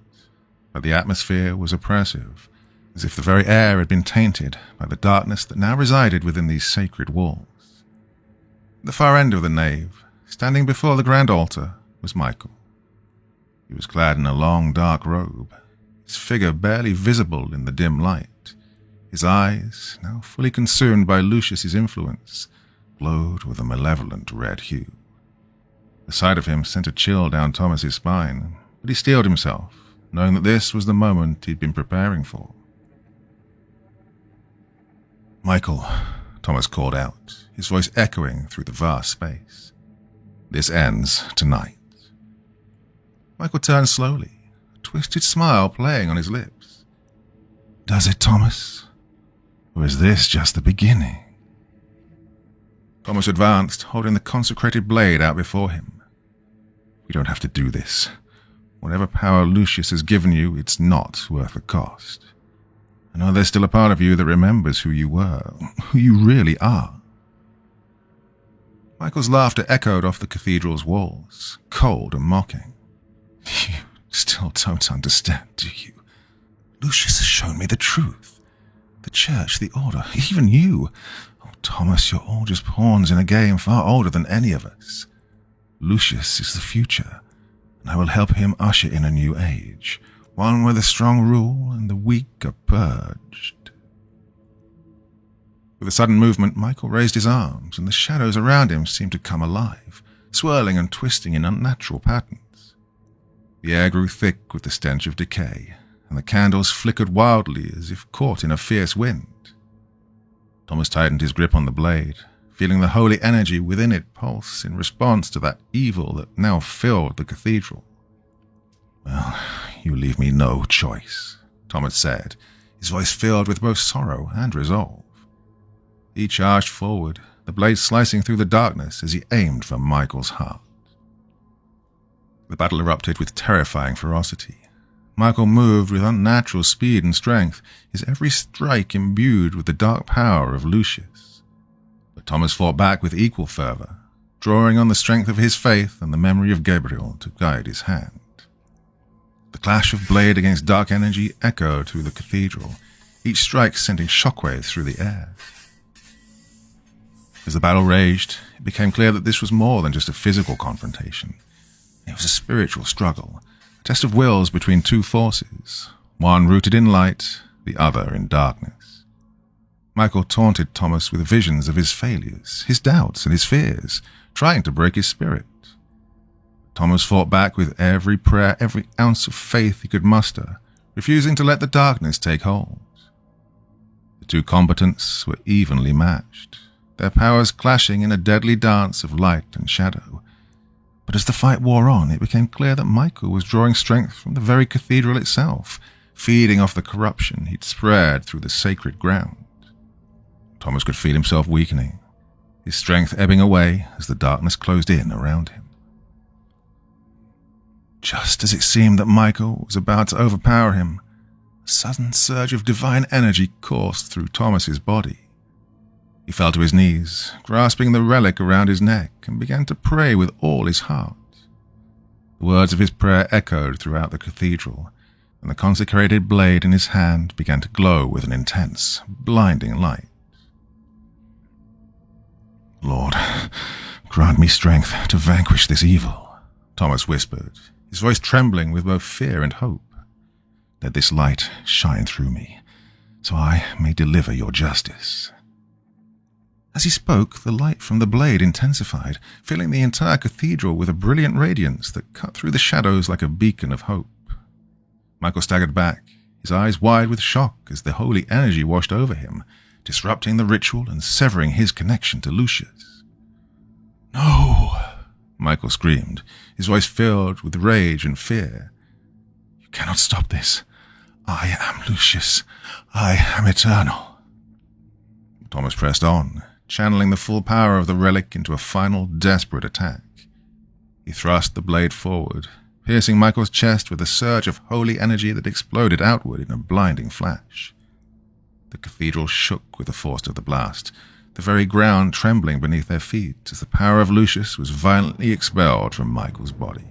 but the atmosphere was oppressive, as if the very air had been tainted by the darkness that now resided within these sacred walls. At the far end of the nave, standing before the grand altar, was Michael. He was clad in a long dark robe, his figure barely visible in the dim light, His eyes, now fully consumed by Lucius's influence, glowed with a malevolent red hue. The sight of him sent a chill down Thomas's spine, but he steeled himself, knowing that this was the moment he'd been preparing for. "Michael," Thomas called out, his voice echoing through the vast space. "This ends tonight." Michael turned slowly, a twisted smile playing on his lips. "Does it, Thomas? Or is this just the beginning?" Thomas advanced, holding the consecrated blade out before him. "We don't have to do this. Whatever power Lucius has given you, it's not worth the cost. I know there's still a part of you that remembers who you were, who you really are." Michael's laughter echoed off the cathedral's walls, cold and mocking. "You still don't understand, do you? Lucius has shown me the truth. The church, the order, even you. Oh, Thomas, you're all just pawns in a game far older than any of us. Lucius is the future, and I will help him usher in a new age, one where the strong rule and the weak are purged." With a sudden movement, Michael raised his arms, and the shadows around him seemed to come alive, swirling and twisting in unnatural patterns. The air grew thick with the stench of decay, and the candles flickered wildly as if caught in a fierce wind. Thomas tightened his grip on the blade, feeling the holy energy within it pulse in response to that evil that now filled the cathedral. "Well, you leave me no choice," Thomas said, his voice filled with both sorrow and resolve. He charged forward, the blade slicing through the darkness as he aimed for Michael's heart. The battle erupted with terrifying ferocity. Michael moved with unnatural speed and strength, his every strike imbued with the dark power of Lucius. But Thomas fought back with equal fervor, drawing on the strength of his faith and the memory of Gabriel to guide his hand. The clash of blade against dark energy echoed through the cathedral, each strike sending shockwaves through the air. As the battle raged, it became clear that this was more than just a physical confrontation. It was a spiritual struggle, a test of wills between two forces, one rooted in light, the other in darkness. Michael taunted Thomas with visions of his failures, his doubts and his fears, trying to break his spirit. Thomas fought back with every prayer, every ounce of faith he could muster, refusing to let the darkness take hold. The two combatants were evenly matched, their powers clashing in a deadly dance of light and shadow. But as the fight wore on, it became clear that Michael was drawing strength from the very cathedral itself, feeding off the corruption he'd spread through the sacred ground. Thomas could feel himself weakening, his strength ebbing away as the darkness closed in around him. Just as it seemed that Michael was about to overpower him, a sudden surge of divine energy coursed through Thomas's body. He fell to his knees, grasping the relic around his neck, and began to pray with all his heart. The words of his prayer echoed throughout the cathedral, and the consecrated blade in his hand began to glow with an intense, blinding light. "Lord, grant me strength to vanquish this evil," Thomas whispered, his voice trembling with both fear and hope. "Let this light shine through me, so I may deliver your justice." As he spoke, the light from the blade intensified, filling the entire cathedral with a brilliant radiance that cut through the shadows like a beacon of hope. Michael staggered back, his eyes wide with shock as the holy energy washed over him, disrupting the ritual and severing his connection to Lucius. "No!" Michael screamed, his voice filled with rage and fear. "You cannot stop this. I am Lucius. I am eternal." Thomas pressed on, channeling the full power of the relic into a final, desperate attack. He thrust the blade forward, piercing Michael's chest with a surge of holy energy that exploded outward in a blinding flash. The cathedral shook with the force of the blast, the very ground trembling beneath their feet as the power of Lucius was violently expelled from Michael's body.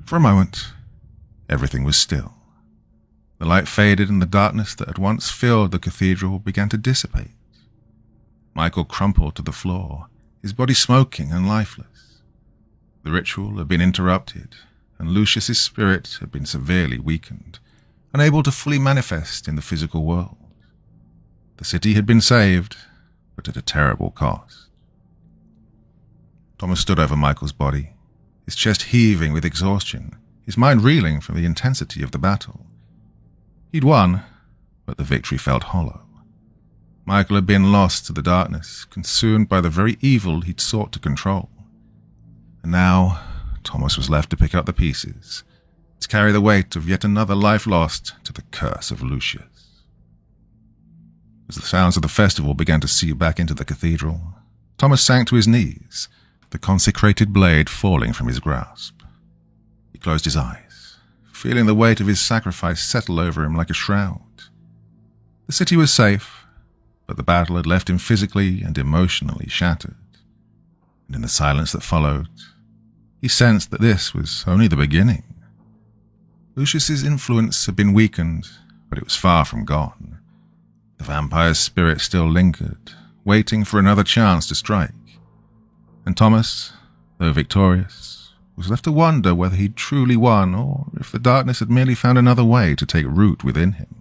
For a moment, everything was still. The light faded and the darkness that had once filled the cathedral began to dissipate. Michael crumpled to the floor, his body smoking and lifeless. The ritual had been interrupted, and Lucius's spirit had been severely weakened, unable to fully manifest in the physical world. The city had been saved, but at a terrible cost. Thomas stood over Michael's body, his chest heaving with exhaustion, his mind reeling from the intensity of the battle. He'd won, but the victory felt hollow. Michael had been lost to the darkness, consumed by the very evil he'd sought to control. And now, Thomas was left to pick up the pieces, to carry the weight of yet another life lost to the curse of Lucius. As the sounds of the festival began to seep back into the cathedral, Thomas sank to his knees, the consecrated blade falling from his grasp. He closed his eyes, feeling the weight of his sacrifice settle over him like a shroud. The city was safe, but the battle had left him physically and emotionally shattered. And in the silence that followed, he sensed that this was only the beginning. Lucius's influence had been weakened, but it was far from gone. The vampire's spirit still lingered, waiting for another chance to strike. And Thomas, though victorious, was left to wonder whether he'd truly won or if the darkness had merely found another way to take root within him.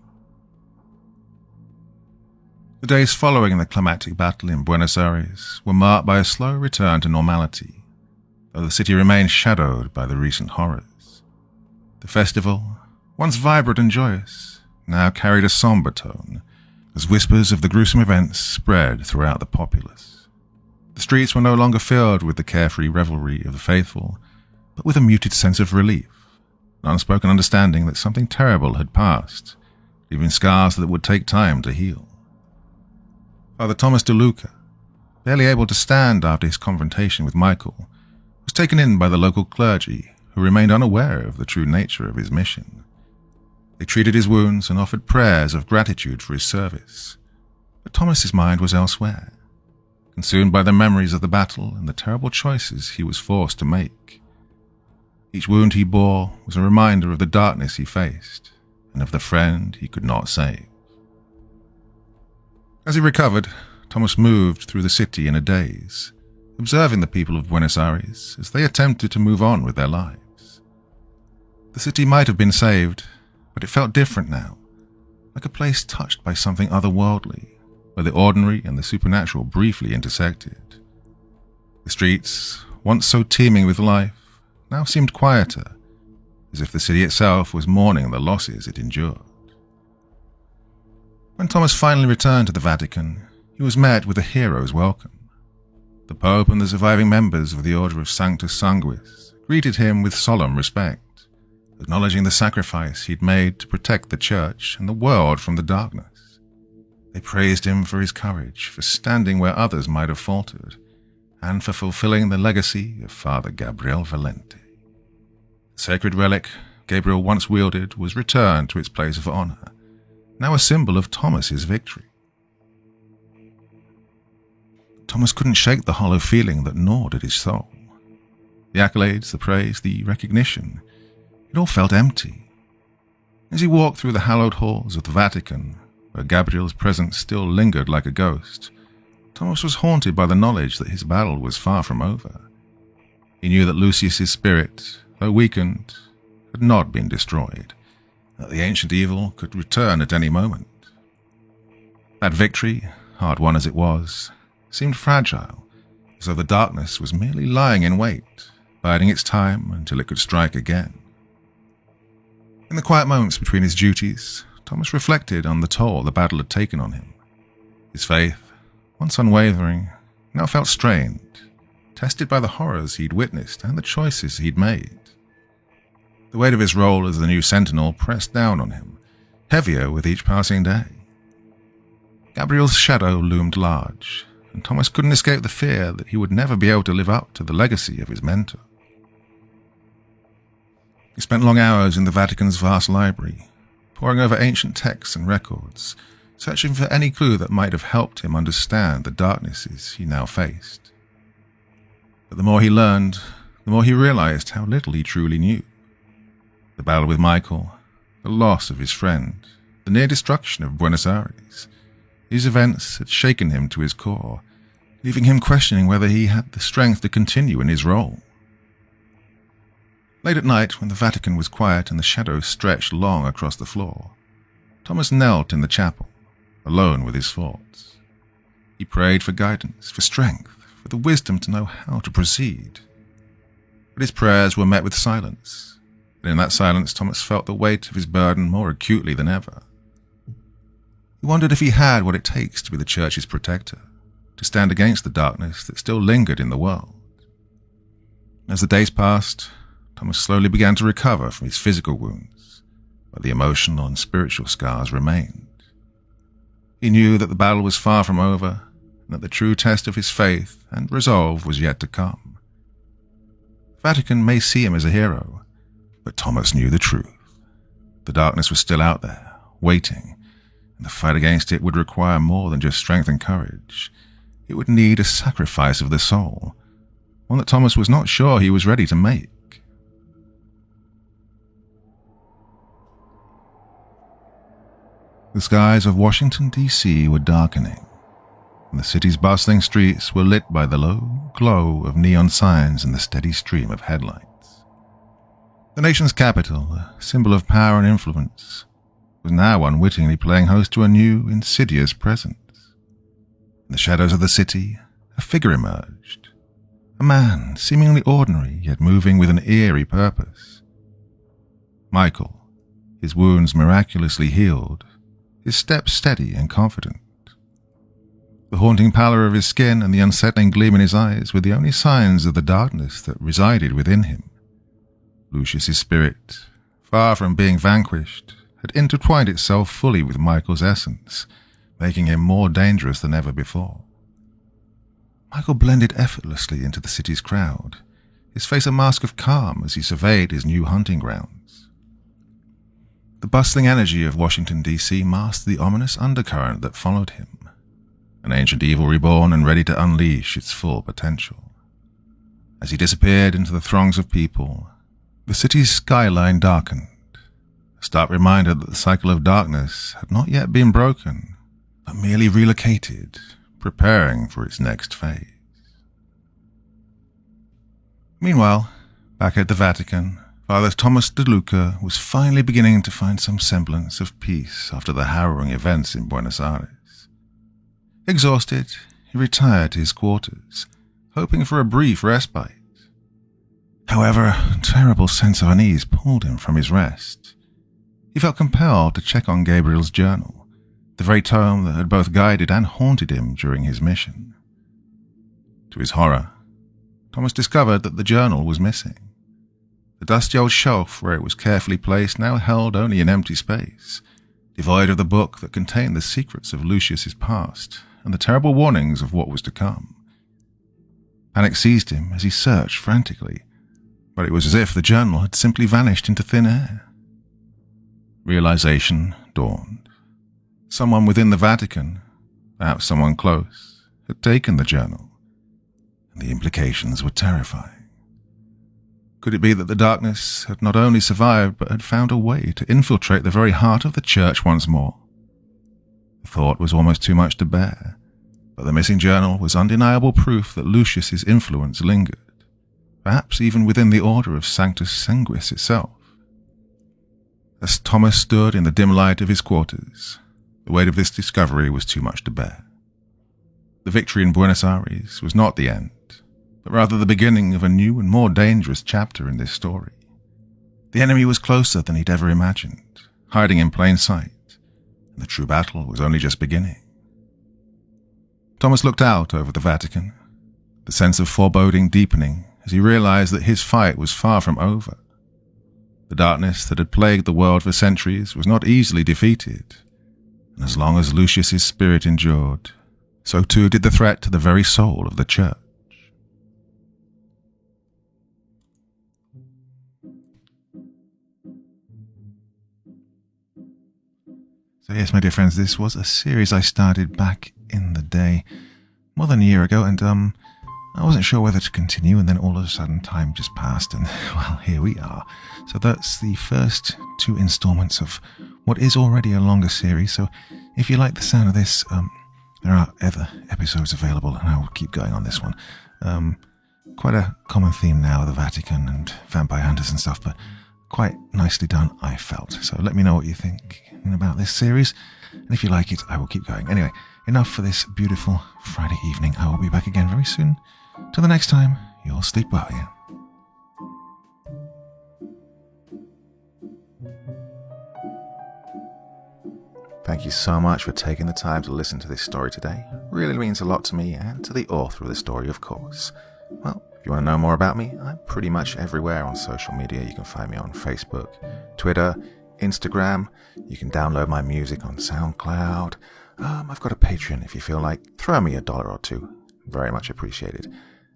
The days following the climactic battle in Buenos Aires were marked by a slow return to normality, though the city remained shadowed by the recent horrors. The festival, once vibrant and joyous, now carried a somber tone, as whispers of the gruesome events spread throughout the populace. The streets were no longer filled with the carefree revelry of the faithful, but with a muted sense of relief, an unspoken understanding that something terrible had passed, leaving scars that would take time to heal. Father Thomas de Luca, barely able to stand after his confrontation with Michael, was taken in by the local clergy, who remained unaware of the true nature of his mission. They treated his wounds and offered prayers of gratitude for his service. But Thomas's mind was elsewhere, consumed by the memories of the battle and the terrible choices he was forced to make. Each wound he bore was a reminder of the darkness he faced, and of the friend he could not save. As he recovered, Thomas moved through the city in a daze, observing the people of Buenos Aires as they attempted to move on with their lives. The city might have been saved, but it felt different now, like a place touched by something otherworldly, where the ordinary and the supernatural briefly intersected. The streets, once so teeming with life, now seemed quieter, as if the city itself was mourning the losses it endured. When Thomas finally returned to the Vatican, he was met with a hero's welcome. The Pope and the surviving members of the Order of Sanctus Sanguis greeted him with solemn respect, acknowledging the sacrifice he'd made to protect the Church and the world from the darkness. They praised him for his courage, for standing where others might have faltered, and for fulfilling the legacy of Father Gabriel Valente. The sacred relic Gabriel once wielded was returned to its place of honor, now a symbol of Thomas's victory. Thomas couldn't shake the hollow feeling that gnawed at his soul. The accolades, the praise, the recognition, it all felt empty. As he walked through the hallowed halls of the Vatican, where Gabriel's presence still lingered like a ghost, Thomas was haunted by the knowledge that his battle was far from over. He knew that Lucius's spirit, though weakened, had not been destroyed, that the ancient evil could return at any moment. That victory, hard won as it was, seemed fragile, as though the darkness was merely lying in wait, biding its time until it could strike again. In the quiet moments between his duties, Thomas reflected on the toll the battle had taken on him. His faith, once unwavering, now felt strained, tested by the horrors he'd witnessed and the choices he'd made. The weight of his role as the new sentinel pressed down on him, heavier with each passing day. Gabriel's shadow loomed large, and Thomas couldn't escape the fear that he would never be able to live up to the legacy of his mentor. He spent long hours in the Vatican's vast library, poring over ancient texts and records, searching for any clue that might have helped him understand the darknesses he now faced. But the more he learned, the more he realized how little he truly knew. The battle with Michael, the loss of his friend, the near destruction of Buenos Aires, these events had shaken him to his core, leaving him questioning whether he had the strength to continue in his role. Late at night, when the Vatican was quiet and the shadows stretched long across the floor, Thomas knelt in the chapel, alone with his thoughts. He prayed for guidance, for strength, for the wisdom to know how to proceed. But his prayers were met with silence, and in that silence Thomas felt the weight of his burden more acutely than ever. He wondered if he had what it takes to be the Church's protector, to stand against the darkness that still lingered in the world. As the days passed, Thomas slowly began to recover from his physical wounds, but the emotional and spiritual scars remained. He knew that the battle was far from over, and that the true test of his faith and resolve was yet to come. The Vatican may see him as a hero, but Thomas knew the truth. The darkness was still out there, waiting, and the fight against it would require more than just strength and courage. It would need a sacrifice of the soul, one that Thomas was not sure he was ready to make. The skies of Washington, D.C. were darkening, and the city's bustling streets were lit by the low glow of neon signs and the steady stream of headlights. The nation's capital, a symbol of power and influence, was now unwittingly playing host to a new, insidious presence. In the shadows of the city, a figure emerged. A man, seemingly ordinary, yet moving with an eerie purpose. Michael, his wounds miraculously healed, his steps steady and confident. The haunting pallor of his skin and the unsettling gleam in his eyes were the only signs of the darkness that resided within him. Lucius's spirit, far from being vanquished, had intertwined itself fully with Michael's essence, making him more dangerous than ever before. Michael blended effortlessly into the city's crowd, his face a mask of calm as he surveyed his new hunting grounds. The bustling energy of Washington, D.C. masked the ominous undercurrent that followed him, an ancient evil reborn and ready to unleash its full potential. As he disappeared into the throngs of people, the city's skyline darkened, a stark reminder that the cycle of darkness had not yet been broken, but merely relocated, preparing for its next phase. Meanwhile, back at the Vatican, Father Thomas de Luca was finally beginning to find some semblance of peace after the harrowing events in Buenos Aires. Exhausted, he retired to his quarters, hoping for a brief respite. However, a terrible sense of unease pulled him from his rest. He felt compelled to check on Gabriel's journal, the very tome that had both guided and haunted him during his mission. To his horror, Thomas discovered that the journal was missing. The dusty old shelf where it was carefully placed now held only an empty space, devoid of the book that contained the secrets of Lucius's past and the terrible warnings of what was to come. Panic seized him as he searched frantically, but it was as if the journal had simply vanished into thin air. Realization dawned. Someone within the Vatican, perhaps someone close, had taken the journal, and the implications were terrifying. Could it be that the darkness had not only survived but had found a way to infiltrate the very heart of the Church once more? The thought was almost too much to bear, but the missing journal was undeniable proof that Lucius's influence lingered, perhaps even within the order of Sanctus Sanguis itself. As Thomas stood in the dim light of his quarters, the weight of this discovery was too much to bear. The victory in Buenos Aires was not the end, but rather the beginning of a new and more dangerous chapter in this story. The enemy was closer than he'd ever imagined, hiding in plain sight, and the true battle was only just beginning. Thomas looked out over the Vatican, the sense of foreboding deepening as he realized that his fight was far from over. The darkness that had plagued the world for centuries was not easily defeated, and as long as Lucius's spirit endured, so too did the threat to the very soul of the Church. So yes, my dear friends, this was a series I started back in the day, more than a year ago, and I wasn't sure whether to continue, and then all of a sudden time just passed, and well, here we are. So that's the first two installments of what is already a longer series, so if you like the sound of this, there are other episodes available, and I will keep going on this one. Quite a common theme now with the Vatican and vampire hunters and stuff, but quite nicely done, I felt. So let me know what you think about this series, and if you like it, I will keep going. Anyway, enough for this beautiful Friday evening. I will be back again very soon. Till the next time, you'll sleep well, yeah? Thank you so much for taking the time to listen to this story today. It really means a lot to me and to the author of the story, of course. Well, if you want to know more about me, I'm pretty much everywhere on social media. You can find me on Facebook, Twitter, Instagram. You can download my music on SoundCloud. I've got a Patreon if you feel like. Throw me $1 or $2. Very much appreciated.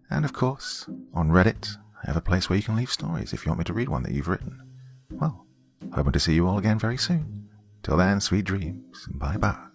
And of course, on Reddit, I have a place where you can leave stories if you want me to read one that you've written. Well, hoping to see you all again very soon. Till then, sweet dreams. Bye-bye.